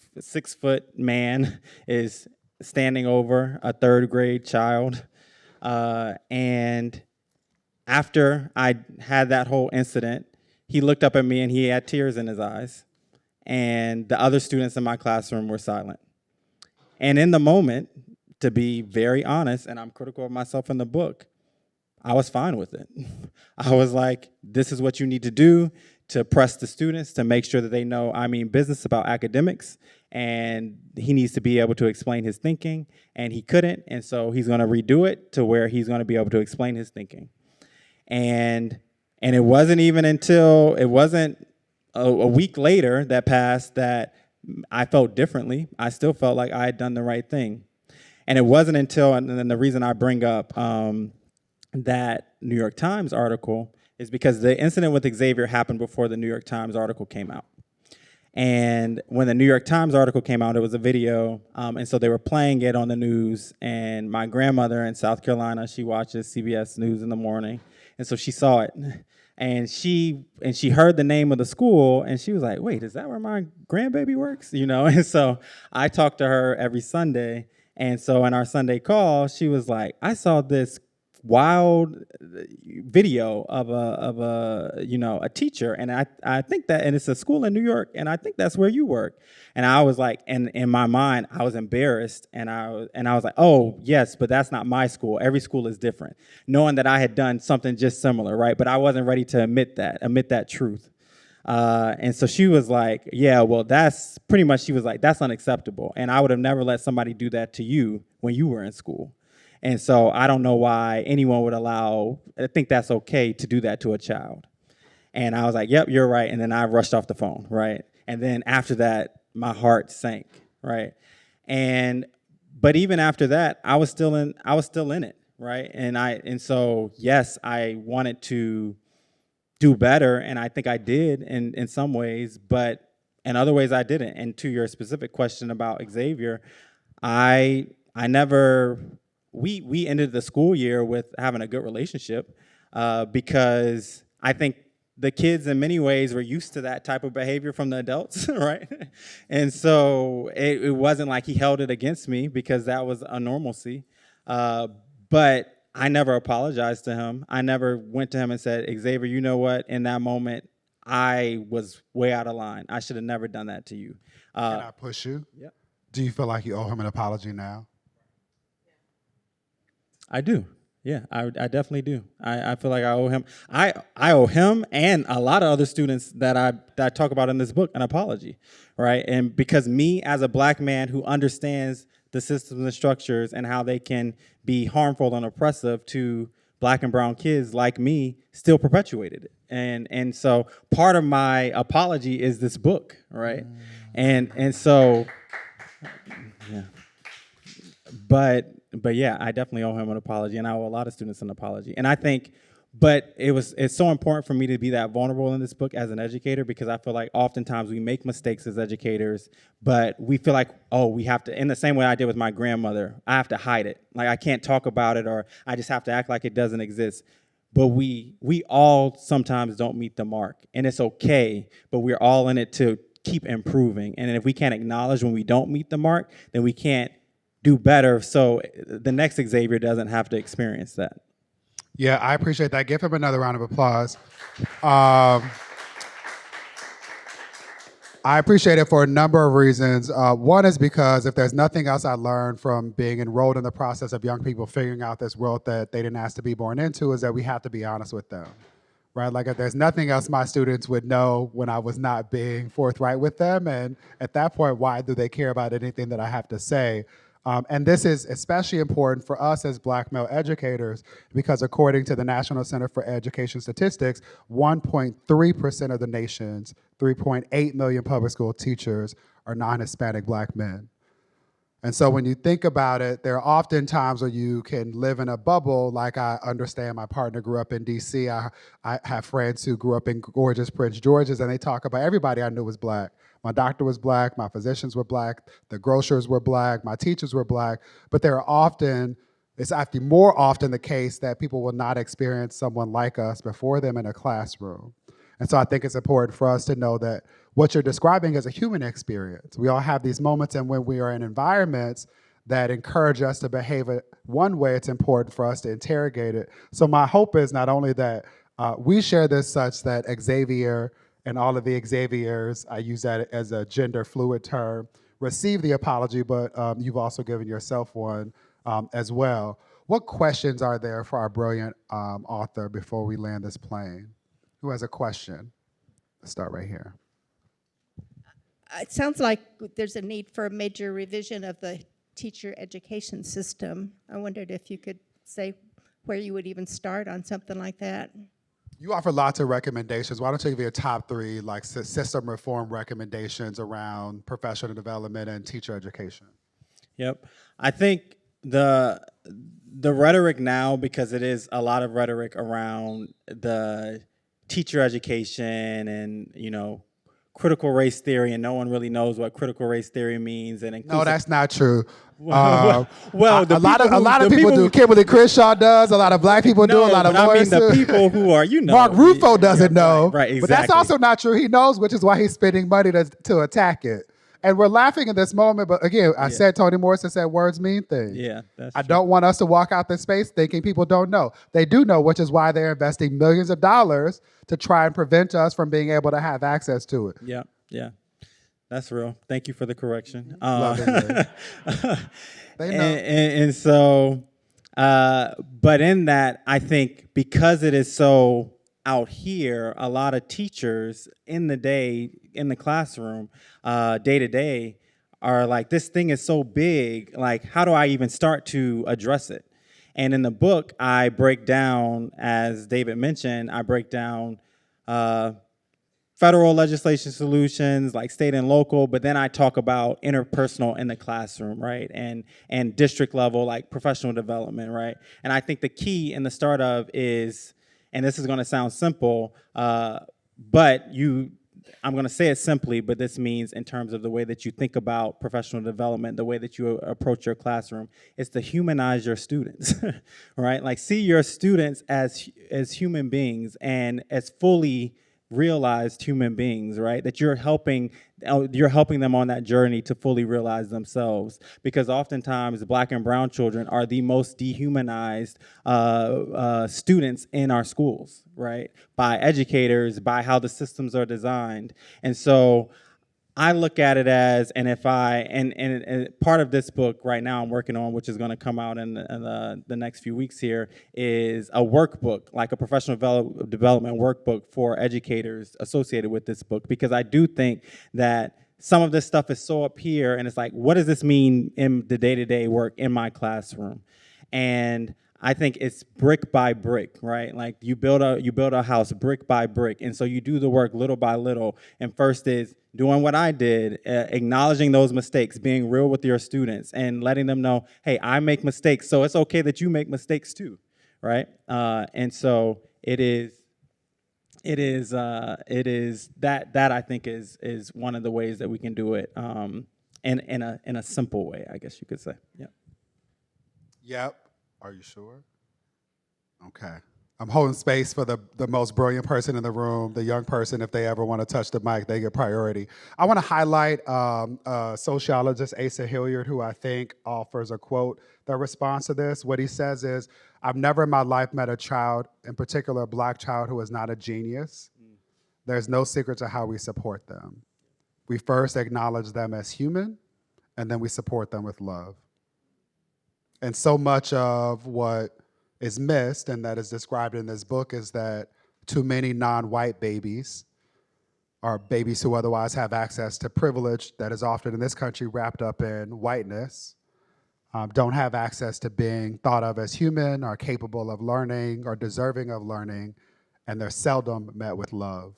foot man, is standing over a third grade child. And after I had that whole incident, he looked up at me and he had tears in his eyes. And the other students in my classroom were silent. And in the moment, to be very honest, and I'm critical of myself in the book, I was fine with it. I was like, this is what you need to do to press the students, to make sure that they know I mean business about academics, and he needs to be able to explain his thinking, and he couldn't, and so he's gonna redo it to where he's gonna be able to explain his thinking. And it wasn't even until, it wasn't a week later that passed that I felt differently. I still felt like I had done the right thing. And it wasn't until, and then the reason I bring up that New York Times article is because the incident with Xavier happened before the New York Times article came out. And when the New York Times article came out, it was a video, and so they were playing it on the news, and my grandmother in South Carolina, she watches CBS News in the morning, and so she saw it. And she heard the name of the school, and she was like, wait, is that where my grandbaby works? And so I talked to her every Sunday, and so in our Sunday call, she was like, I saw this wild video of a teacher, and I think that, and it's a school in New York, and I think that's where you work. And I was like, and in my mind, I was embarrassed, and I was like, oh yes, but that's not my school. Every school is different. Knowing that I had done something just similar, right? But I wasn't ready to admit that truth. And so she was like, yeah, well, that's pretty much, she was like, that's unacceptable. And I would have never let somebody do that to you when you were in school. And so I don't know why anyone would I think that's okay to do that to a child. And I was like, yep, you're right. And then I rushed off the phone, right? And then after that, my heart sank, right? But even after that, I was still in it, right? And so yes, I wanted to do better, and I think I did in some ways, but in other ways I didn't. And to your specific question about Xavier, I never, we ended the school year with having a good relationship because I think the kids in many ways were used to that type of behavior from the adults, right? And so it wasn't like he held it against me because that was a normalcy. But I never apologized to him. I never went to him and said, Xavier, you know what? In that moment, I was way out of line. I should have never done that to you. Can I push you? Yeah. Do you feel like you owe him an apology now? I do. Yeah, I definitely do. I feel like I owe him. I owe him and a lot of other students that I talk about in this book an apology, right? And because me as a black man who understands the systems and structures and how they can be harmful and oppressive to Black and brown kids like me still perpetuated it. And so part of my apology is this book, right? And so, yeah. But yeah, I definitely owe him an apology, and I owe a lot of students an apology. And I think, but it's so important for me to be that vulnerable in this book as an educator, because I feel like oftentimes we make mistakes as educators, but we feel like, oh, we have to, in the same way I did with my grandmother, I have to hide it. Like, I can't talk about it, or I just have to act like it doesn't exist. But we all sometimes don't meet the mark, and it's okay, but we're all in it to keep improving. And if we can't acknowledge when we don't meet the mark, then we can't do better, so the next Xavier doesn't have to experience that. Yeah, I appreciate that. Give him another round of applause. I appreciate it for a number of reasons. One is because if there's nothing else I learned from being enrolled in the process of young people figuring out this world that they didn't ask to be born into, is that we have to be honest with them, right? Like, if there's nothing else my students would know when I was not being forthright with them, and at that point, why do they care about anything that I have to say? And this is especially important for us as Black male educators, because according to the National Center for Education Statistics, 1.3% of the nation's 3.8 million public school teachers are non-Hispanic Black men. And so when you think about it, there are often times where you can live in a bubble. Like, I understand my partner grew up in DC. I have friends who grew up in gorgeous Prince George's, and they talk about everybody I knew was Black. My doctor was Black, my physicians were Black, the grocers were Black, my teachers were Black. But it's actually more often the case that people will not experience someone like us before them in a classroom. And so I think it's important for us to know that what you're describing is a human experience. We all have these moments, and when we are in environments that encourage us to behave one way, it's important for us to interrogate it. So my hope is not only that we share this such that Xavier and all of the Xaviers, I use that as a gender fluid term, receive the apology, but you've also given yourself one as well. What questions are there for our brilliant author before we land this plane? Who has a question? Let's start right here. It sounds like there's a need for a major revision of the teacher education system. I wondered if you could say where you would even start on something like that. You offer lots of recommendations. Why don't you give your top three, like, system reform recommendations around professional development and teacher education? Yep. I think the rhetoric now, because it is a lot of rhetoric around the teacher education and, critical race theory, and no one really knows what critical race theory means. And no, that's not true. A lot of people do. Kimberly Crenshaw does. A lot of Black people do. A lot of lawyers do. The people who are, Mark Ruffo doesn't know. Right, exactly. But that's also not true. He knows, which is why he's spending money to attack it. And we're laughing in this moment, but again, I said Toni Morrison said words mean things. Yeah, that's I true. don't want us to walk out this space thinking people don't know. They do know, which is why they're investing millions of dollars to try and prevent us from being able to have access to it. Yeah. That's real. Thank you for the correction. They know. And so, but in that, I think because it is so out here, a lot of teachers in the classroom, day to day, are like, this thing is so big, like, how do I even start to address it? And in the book, I break down, as David mentioned, federal legislation solutions, like state and local, but then I talk about interpersonal in the classroom, right? And district level, like professional development, right? And I think the key in the start of is, and this is gonna sound simple, but I'm gonna say it simply, but this means in terms of the way that you think about professional development, the way that you approach your classroom, is to humanize your students, right? Like, see your students as human beings and as fully realized human beings, right? That you're helping them on that journey to fully realize themselves. Because oftentimes Black and brown children are the most dehumanized students in our schools, right? By educators, by how the systems are designed. And so I look at it as, and part of this book right now I'm working on, which is going to come out in the next few weeks here, is a workbook, like a professional development workbook for educators associated with this book, because I do think that some of this stuff is so up here, and it's like, what does this mean in the day-to-day work in my classroom? And I think it's brick by brick, right? Like you build a house brick by brick, and so you do the work little by little. And first is doing what I did, acknowledging those mistakes, being real with your students, and letting them know, hey, I make mistakes, so it's okay that you make mistakes too, right? And so it is that I think is one of the ways that we can do it, in a simple way, I guess you could say. Yeah. Yep. Are you sure? Okay. I'm holding space for the most brilliant person in the room, the young person. If they ever want to touch the mic, they get priority. I want to highlight sociologist Asa Hilliard, who I think offers a quote that responds to this. What he says is, I've never in my life met a child, in particular a Black child, who is not a genius. There's no secret to how we support them. We first acknowledge them as human, and then we support them with love. And so much of what is missed, and that is described in this book, is that too many non-white babies, or babies who otherwise have access to privilege that is often in this country wrapped up in whiteness, don't have access to being thought of as human or capable of learning or deserving of learning, and they're seldom met with love.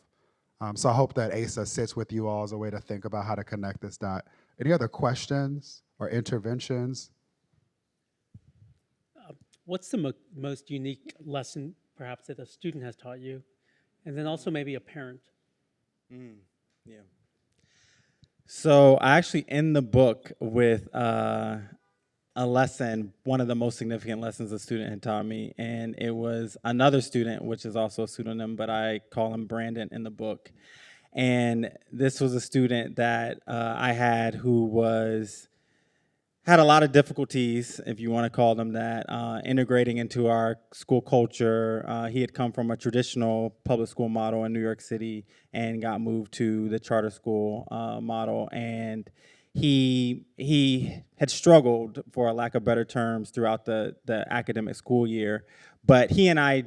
So I hope that ASA sits with you all as a way to think about how to connect this dot. Any other questions or interventions? What's the most unique lesson, perhaps, that a student has taught you? And then also maybe a parent. Yeah. So I actually end the book with a lesson, one of the most significant lessons a student had taught me, and it was another student, which is also a pseudonym, but I call him Brandon in the book. And this was a student that I had who had a lot of difficulties, if you want to call them that, integrating into our school culture. He had come from a traditional public school model in New York City and got moved to the charter school model. And he had struggled, for a lack of better terms, throughout the academic school year. But he and I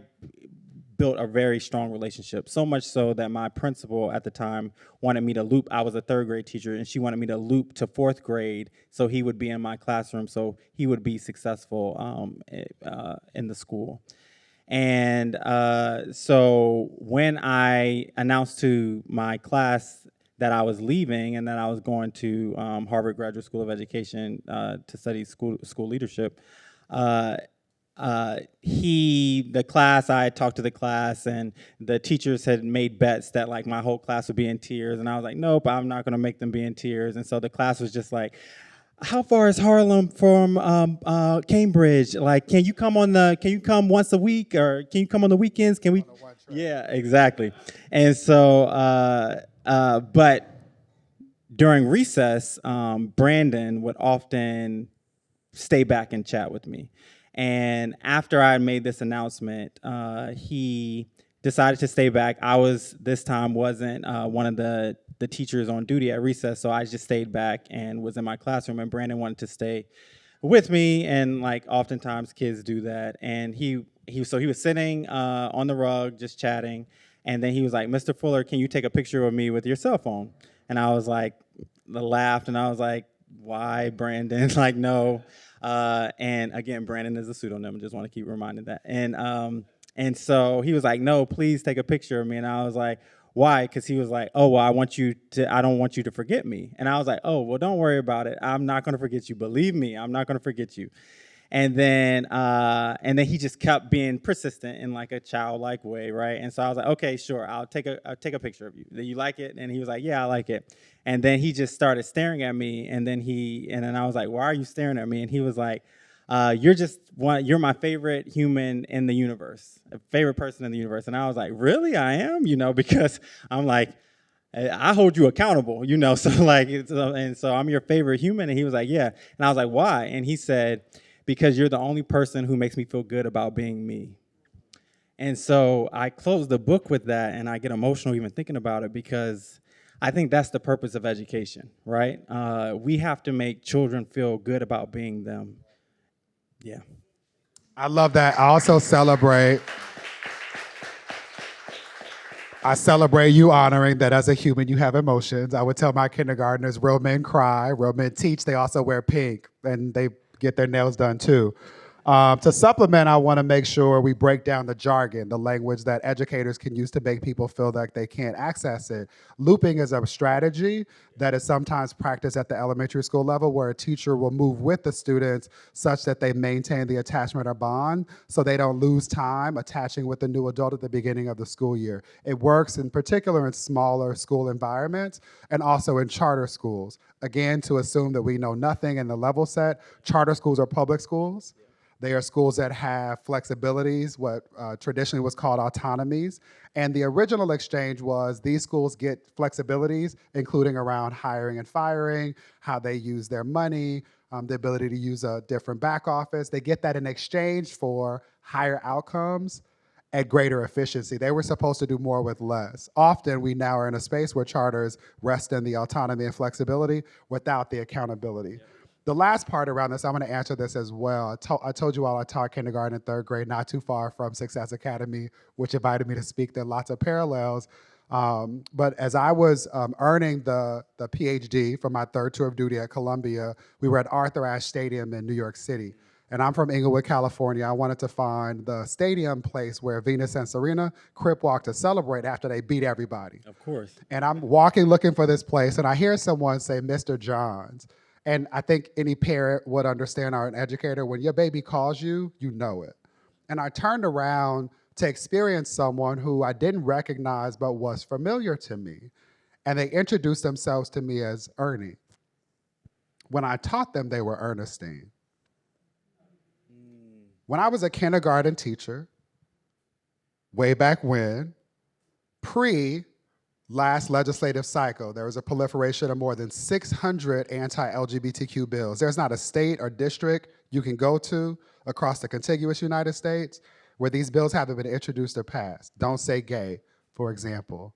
built a very strong relationship, so much so that my principal at the time wanted me to loop. I was a third grade teacher, and she wanted me to loop to fourth grade so he would be in my classroom, so he would be successful in the school. And so when I announced to my class that I was leaving and that I was going to Harvard Graduate School of Education to study school leadership, I had talked to the class, and the teachers had made bets that like my whole class would be in tears, and I was like, nope, I'm not gonna make them be in tears. And so the class was just like, how far is Harlem from Cambridge? Like, can you come once a week, or can you come on the weekends? Can we? Yeah, exactly. And so, but during recess, Brandon would often stay back and chat with me. And after I made this announcement, he decided to stay back. This time wasn't one of the teachers on duty at recess, so I just stayed back and was in my classroom, and Brandon wanted to stay with me, and like oftentimes kids do that. And he was sitting on the rug just chatting, and then he was like, Mr. Fuller, can you take a picture of me with your cell phone? And I was like, laughed, and I was like, why, Brandon? Like, no. And again, Brandon is a pseudonym. I just want to keep reminding that. And so he was like, no, please take a picture of me. And I was like, why? Because he was like, oh, well, I don't want you to forget me. And I was like, oh, well, don't worry about it. I'm not going to forget you. Believe me, I'm not going to forget you. And then he just kept being persistent in like a childlike way, right? And so I was like, okay, sure, I'll take a picture of you. Do you like it? And he was like, yeah, I like it. And then he just started staring at me, and then I was like, why are you staring at me? And he was like, you're my favorite human in the universe, favorite person in the universe. And I was like, really? I am? Because I'm like, I hold you accountable, so like, and so I'm your favorite human. And he was like, yeah. And I was like, why? And he said, because you're the only person who makes me feel good about being me. And so I closed the book with that, and I get emotional even thinking about it, because I think that's the purpose of education, right? We have to make children feel good about being them. Yeah. I love that. I also celebrate you honoring that as a human you have emotions. I would tell my kindergartners, real men cry, real men teach. They also wear pink, and they get their nails done too. To supplement, I want to make sure we break down the jargon, the language that educators can use to make people feel like they can't access it. Looping is a strategy that is sometimes practiced at the elementary school level, where a teacher will move with the students such that they maintain the attachment or bond so they don't lose time attaching with the new adult at the beginning of the school year. It works in particular in smaller school environments and also in charter schools. Again, to assume that we know nothing in the level set, charter schools are public schools. They are schools that have flexibilities, what traditionally was called autonomies. And the original exchange was these schools get flexibilities, including around hiring and firing, how they use their money, the ability to use a different back office. They get that in exchange for higher outcomes at greater efficiency. They were supposed to do more with less. Often we now are in a space where charters rest in the autonomy and flexibility without the accountability. The last part around this, I'm going to answer this as well. I told you all I taught kindergarten and third grade, not too far from Success Academy, which invited me to speak. There are lots of parallels. But as I was earning the PhD for my third tour of duty at Columbia, we were at Arthur Ashe Stadium in New York City. And I'm from Inglewood, California. I wanted to find the stadium place where Venus and Serena crip walked to celebrate after they beat everybody. Of course. And I'm walking looking for this place, and I hear someone say, Mr. Johns. And I think any parent would understand, or an educator, when your baby calls you, you know it. And I turned around to experience someone who I didn't recognize but was familiar to me. And they introduced themselves to me as Ernie. When I taught them, they were Ernestine. When I was a kindergarten teacher, way back when, last legislative cycle, there was a proliferation of more than 600 anti-LGBTQ bills. There's not a state or district you can go to across the contiguous United States where these bills haven't been introduced or passed. Don't say gay, for example.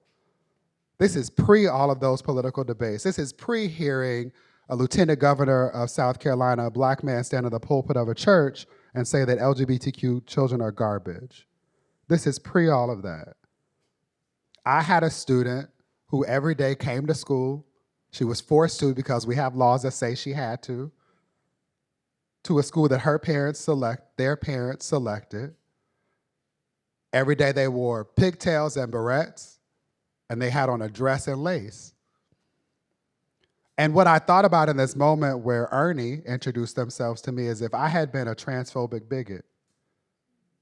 This is pre all of those political debates. This is pre-hearing a lieutenant governor of South Carolina, a black man, stand in the pulpit of a church and say that LGBTQ children are garbage. This is pre all of that. I had a student who every day came to school. She was forced to because we have laws that say she had to a school that their parents selected. Every day they wore pigtails and barrettes, and they had on a dress and lace. And what I thought about in this moment where Ernie introduced themselves to me is if I had been a transphobic bigot,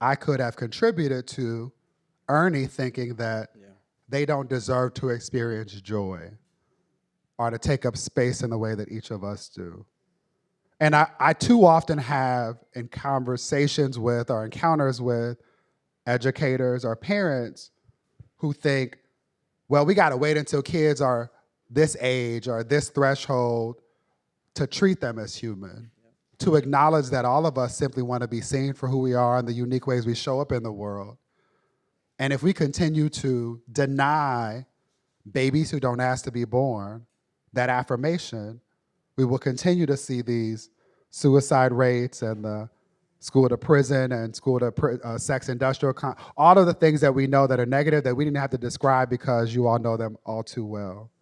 I could have contributed to Ernie thinking that they don't deserve to experience joy or to take up space in the way that each of us do. And I too often have in conversations with or encounters with educators or parents who think, well, we got to wait until kids are this age or this threshold to treat them as human, to acknowledge that all of us simply want to be seen for who we are and the unique ways we show up in the world. And if we continue to deny babies who don't ask to be born that affirmation, we will continue to see these suicide rates and the school to prison and school to sex industrial, all of the things that we know that are negative that we didn't have to describe because you all know them all too well.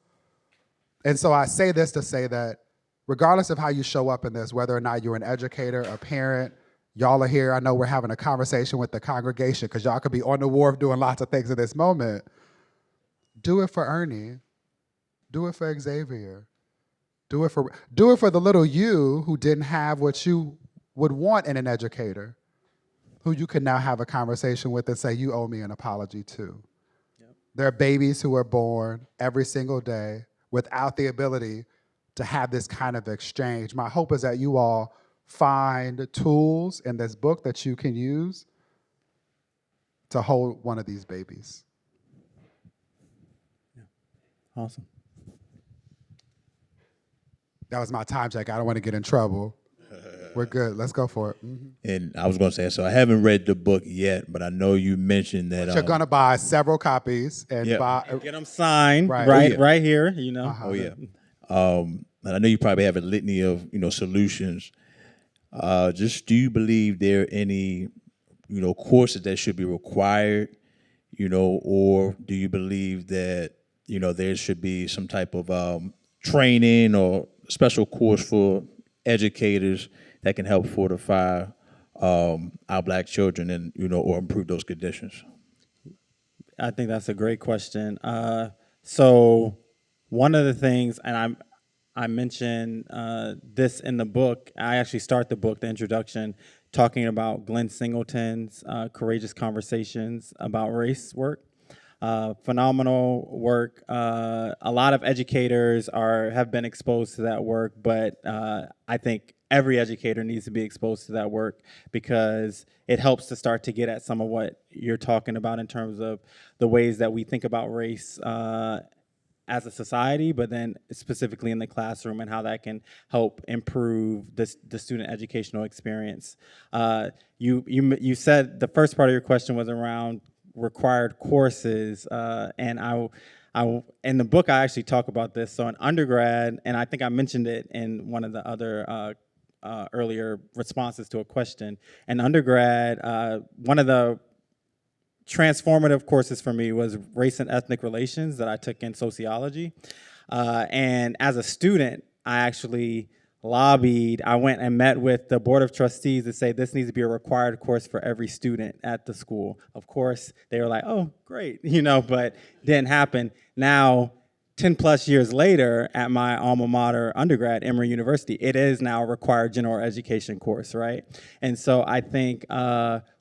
And so I say this to say that regardless of how you show up in this, whether or not you're an educator, a parent, y'all are here. I know we're having a conversation with the congregation because y'all could be on the wharf doing lots of things at this moment. Do it for Ernie. Do it for Xavier. Do it for the little you who didn't have what you would want in an educator, who you can now have a conversation with and say, you owe me an apology too. Yep. There are babies who are born every single day without the ability to have this kind of exchange. My hope is that you all find tools in this book that you can use to hold one of these babies. Yeah. Awesome. That was my time check. I don't want to get in trouble. We're good. Let's go for it. Mm-hmm. And I was going to say, so I haven't read the book yet, but I know you mentioned that you're going to buy several copies and get them signed right here. You know. Oh yeah. And I know you probably have a litany of solutions. Just do you believe there are any courses that should be required, or do you believe that there should be some type of training or special course for educators that can help fortify our Black children and, or improve those conditions? I think that's a great question. So one of the things, and I mentioned this in the book. I actually start the book, the introduction, talking about Glenn Singleton's Courageous Conversations About Race work. Phenomenal work. A lot of educators have been exposed to that work, but I think every educator needs to be exposed to that work because it helps to start to get at some of what you're talking about in terms of the ways that we think about race as a society, but then specifically in the classroom and how that can help improve the student educational experience. You said the first part of your question was around required courses, and I in the book I actually talk about this. So in undergrad, and I think I mentioned it in one of the other earlier responses to a question. In undergrad, one of the transformative courses for me was race and ethnic relations that I took in sociology. And as a student, I actually lobbied, I went and met with the board of trustees to say this needs to be a required course for every student at the school. Of course, they were like, oh, great, but didn't happen. Now, 10 plus years later at my alma mater undergrad, Emory University, it is now a required general education course, right? And so I think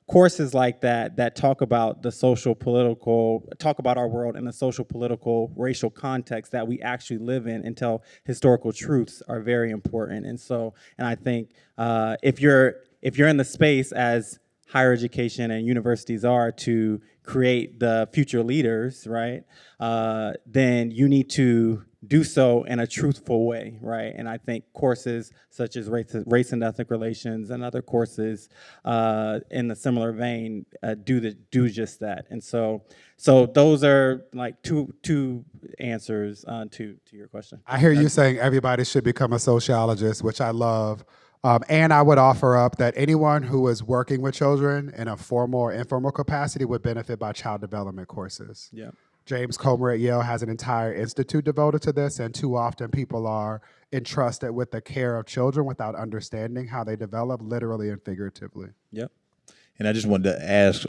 courses like that talk about the social political, talk about our world in the social political racial context that we actually live in and tell historical truths are very important. And so, and I think if you're in the space as higher education and universities are to create the future leaders, right, then you need to do so in a truthful way, right? And I think courses such as race and ethnic relations and other courses in the similar vein do just that. And so those are like two answers to your question. I hear you saying everybody should become a sociologist, which I love. And I would offer up that anyone who is working with children in a formal or informal capacity would benefit by child development courses. Yeah. James Comer at Yale has an entire institute devoted to this, and too often people are entrusted with the care of children without understanding how they develop, literally and figuratively. Yep. And I just wanted to ask,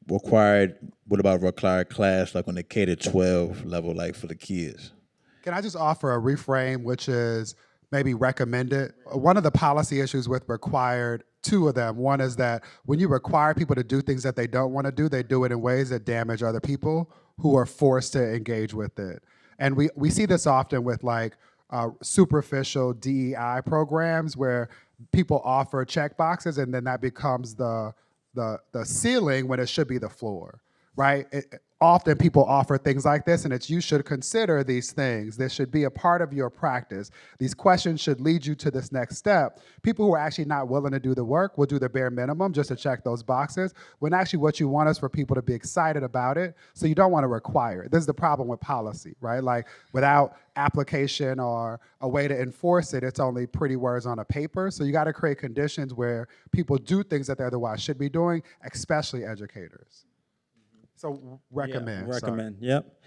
what about required class, like on the K-12 level, like for the kids? Can I just offer a reframe, which is maybe recommended? One of the policy issues with required, two of them. One is that when you require people to do things that they don't want to do, they do it in ways that damage other people who are forced to engage with it. And we see this often with like superficial DEI programs where people offer check boxes and then that becomes the ceiling when it should be the floor, right? Often people offer things like this, and it's you should consider these things. This should be a part of your practice. These questions should lead you to this next step. People who are actually not willing to do the work will do the bare minimum just to check those boxes, when actually what you want is for people to be excited about it, so you don't want to require it. This is the problem with policy, right? Like without application or a way to enforce it, it's only pretty words on a paper. So you got to create conditions where people do things that they otherwise should be doing, especially educators. So recommend. Yeah, recommend. Yep.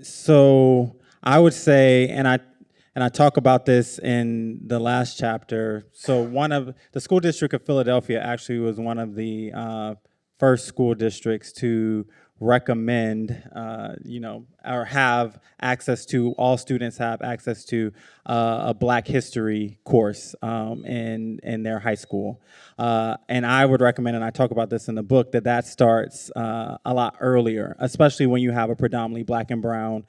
So I would say, and I talk about this in the last chapter. So one of the school district of Philadelphia actually was one of the first school districts to recommend, or have access to, all students have access to a Black history course in their high school. And I would recommend, and I talk about this in the book, that starts a lot earlier, especially when you have a predominantly Black and brown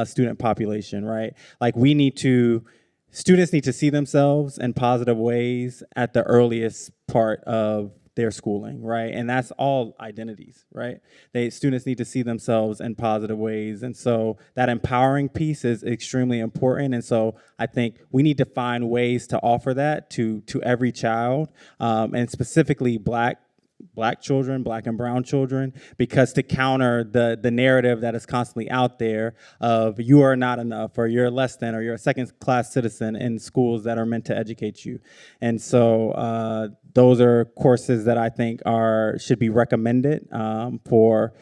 student population, right? Like students need to see themselves in positive ways at the earliest part of their schooling, right? And that's all identities, right? Students need to see themselves in positive ways. And so that empowering piece is extremely important. And so I think we need to find ways to offer that to every child, and specifically Black children, Black and brown children, because to counter the narrative that is constantly out there of you are not enough, or you're less than, or you're a second-class citizen in schools that are meant to educate you. And so those are courses that I think should be recommended for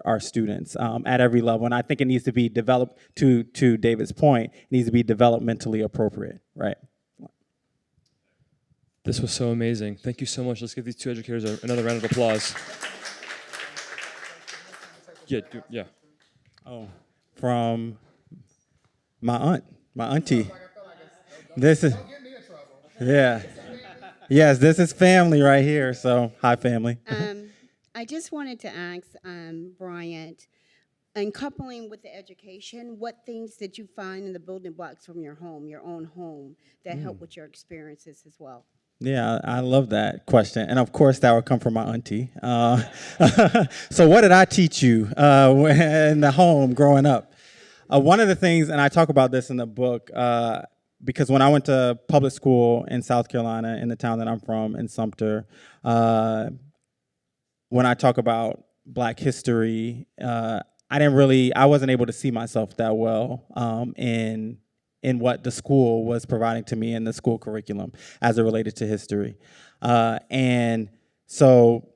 our students at every level. And I think it needs to be developed, to David's point, it needs to be developmentally appropriate, right? This was so amazing. Thank you so much. Let's give these two educators another round of applause. Yeah. Oh, from my auntie. This is, yeah. Yes, this is family right here. So, hi, family. I just wanted to ask Bryant, in coupling with the education, what things did you find in the building blocks from your home, your own home, that helped with your experiences as well? Yeah, I love that question. And of course, that would come from my auntie. So what did I teach you in the home growing up? One of the things, and I talk about this in the book, because when I went to public school in South Carolina, in the town that I'm from, in Sumter, when I talk about Black history, I wasn't able to see myself that well in what the school was providing to me in the school curriculum as it related to history. And so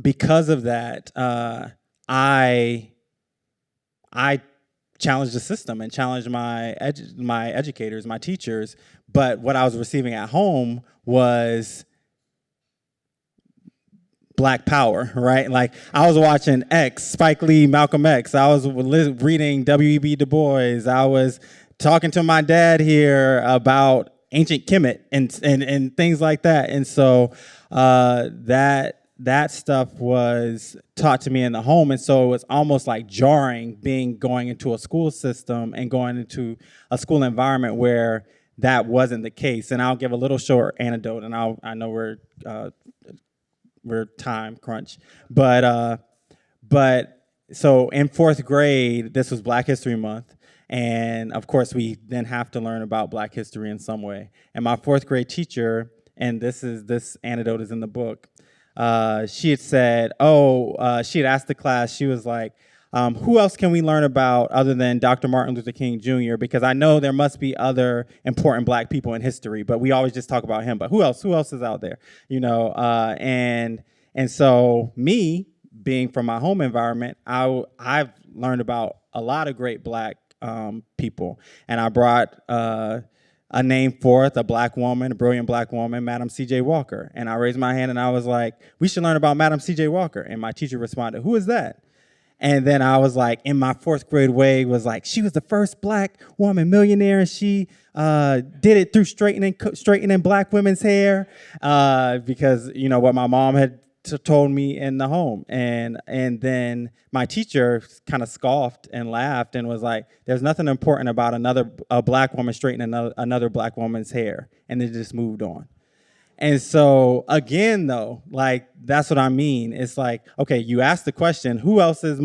because of that, I challenged the system and challenged my educators, my teachers, but what I was receiving at home was Black power, right? Like I was watching X, Spike Lee, Malcolm X. I was reading W.E.B. Du Bois. I was talking to my dad here about ancient Kemet and things like that. And so that stuff was taught to me in the home. And so it was almost like jarring going into a school system and going into a school environment where that wasn't the case. And I'll give a little short anecdote, and I know we're time crunch, but so in fourth grade, this was Black History Month, and of course we then have to learn about Black history in some way. And my fourth grade teacher, and this anecdote is in the book, she had said, she had asked the class, she was like, who else can we learn about other than Dr. Martin Luther King Jr.? Because I know there must be other important Black people in history, but we always just talk about him. But who else is out there? You know, and so me being from my home environment, I've learned about a lot of great Black people, and I brought a name forth, a Black woman, a brilliant Black woman, Madam C.J. Walker, and I raised my hand and I was like, we should learn about Madam C.J. Walker, and my teacher responded, who is that? And then I was like, in my fourth grade way, was like, she was the first Black woman millionaire, and she did it through straightening Black women's hair, because you know what my mom had told me in the home. And then my teacher kind of scoffed and laughed and was like, there's nothing important about a Black woman straightening another Black woman's hair, and then just moved on. And so again, though, like that's what I mean. It's like, okay, you ask the question, who else can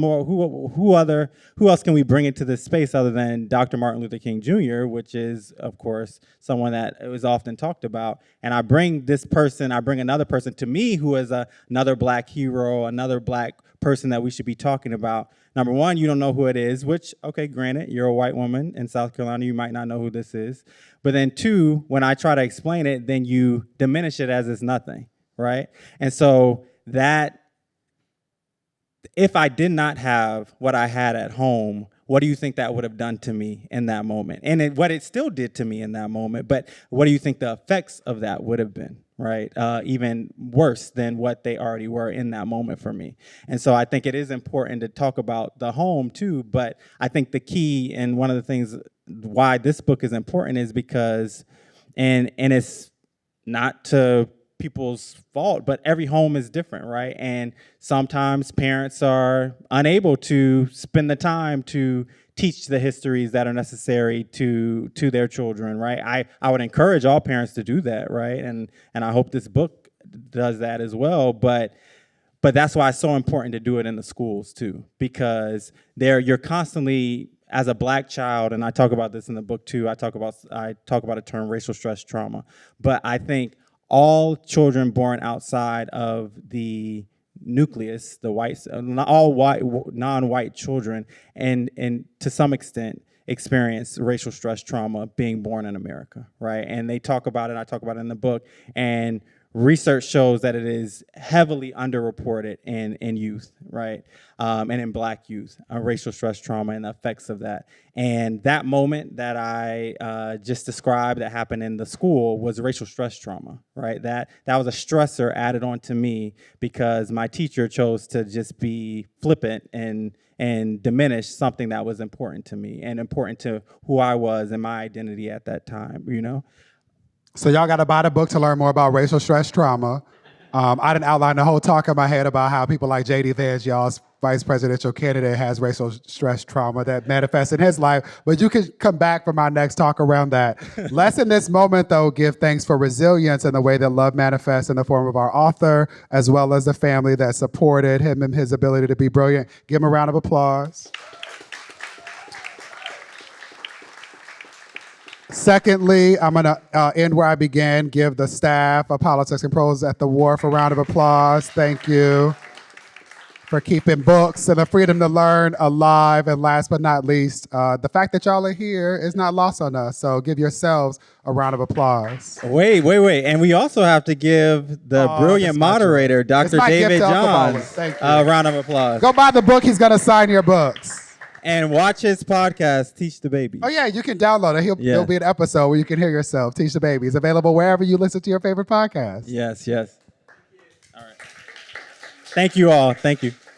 we bring into this space other than Dr. Martin Luther King Jr., which is, of course, someone that was often talked about. And I bring another person to me who is another Black hero, another Black person that we should be talking about. Number one, you don't know who it is, which, okay, granted, you're a white woman in South Carolina, you might not know who this is. But then two, when I try to explain it, then you diminish it as it's nothing, right? And so that, if I did not have what I had at home, what do you think that would have done to me in that moment? And what it still did to me in that moment, but what do you think the effects of that would have been, right? Even worse than what they already were in that moment for me. And so I think it is important to talk about the home too, but I think the key, and one of the things why this book is important is because, and it's not to people's fault, but every home is different, right? And sometimes parents are unable to spend the time to teach the histories that are necessary to their children, right? I would encourage all parents to do that, right? And I hope this book does that as well, but that's why it's so important to do it in the schools too, because you're constantly, as a Black child, and I talk about this in the book too, I talk about a term, racial stress trauma, but I think all children born outside of the nucleus, the whites, all white, non-white children, and to some extent experience racial stress trauma being born in America, right? And they talk about it, I talk about it in the book, and research shows that it is heavily underreported in youth, right? And in Black youth, racial stress trauma and the effects of that. And that moment that I just described that happened in the school was racial stress trauma, right? That was a stressor added on to me because my teacher chose to just be flippant and diminish something that was important to me and important to who I was and my identity at that time, you know? So y'all got to buy the book to learn more about racial stress trauma. I didn't outline the whole talk in my head about how people like J.D. Vance, y'all's vice presidential candidate, has racial stress trauma that manifests in his life. But you can come back for my next talk around that. Let's in this moment, though, give thanks for resilience in the way that love manifests in the form of our author, as well as the family that supported him and his ability to be brilliant. Give him a round of applause. Secondly, I'm going to end where I began, give the staff of Politics and Prose at the Wharf a round of applause. Thank you for keeping books and the freedom to learn alive. And last but not least, the fact that y'all are here is not lost on us. So give yourselves a round of applause. Wait. And we also have to give the brilliant moderator, Dr. David Johns, a round of applause. Go buy the book. He's going to sign your books. And watch his podcast, Teach the Babies. Oh, yeah, you can download it. There'll be an episode where you can hear yourself. Teach the Babies. Available wherever you listen to your favorite podcast. Yes. All right. Thank you all. Thank you.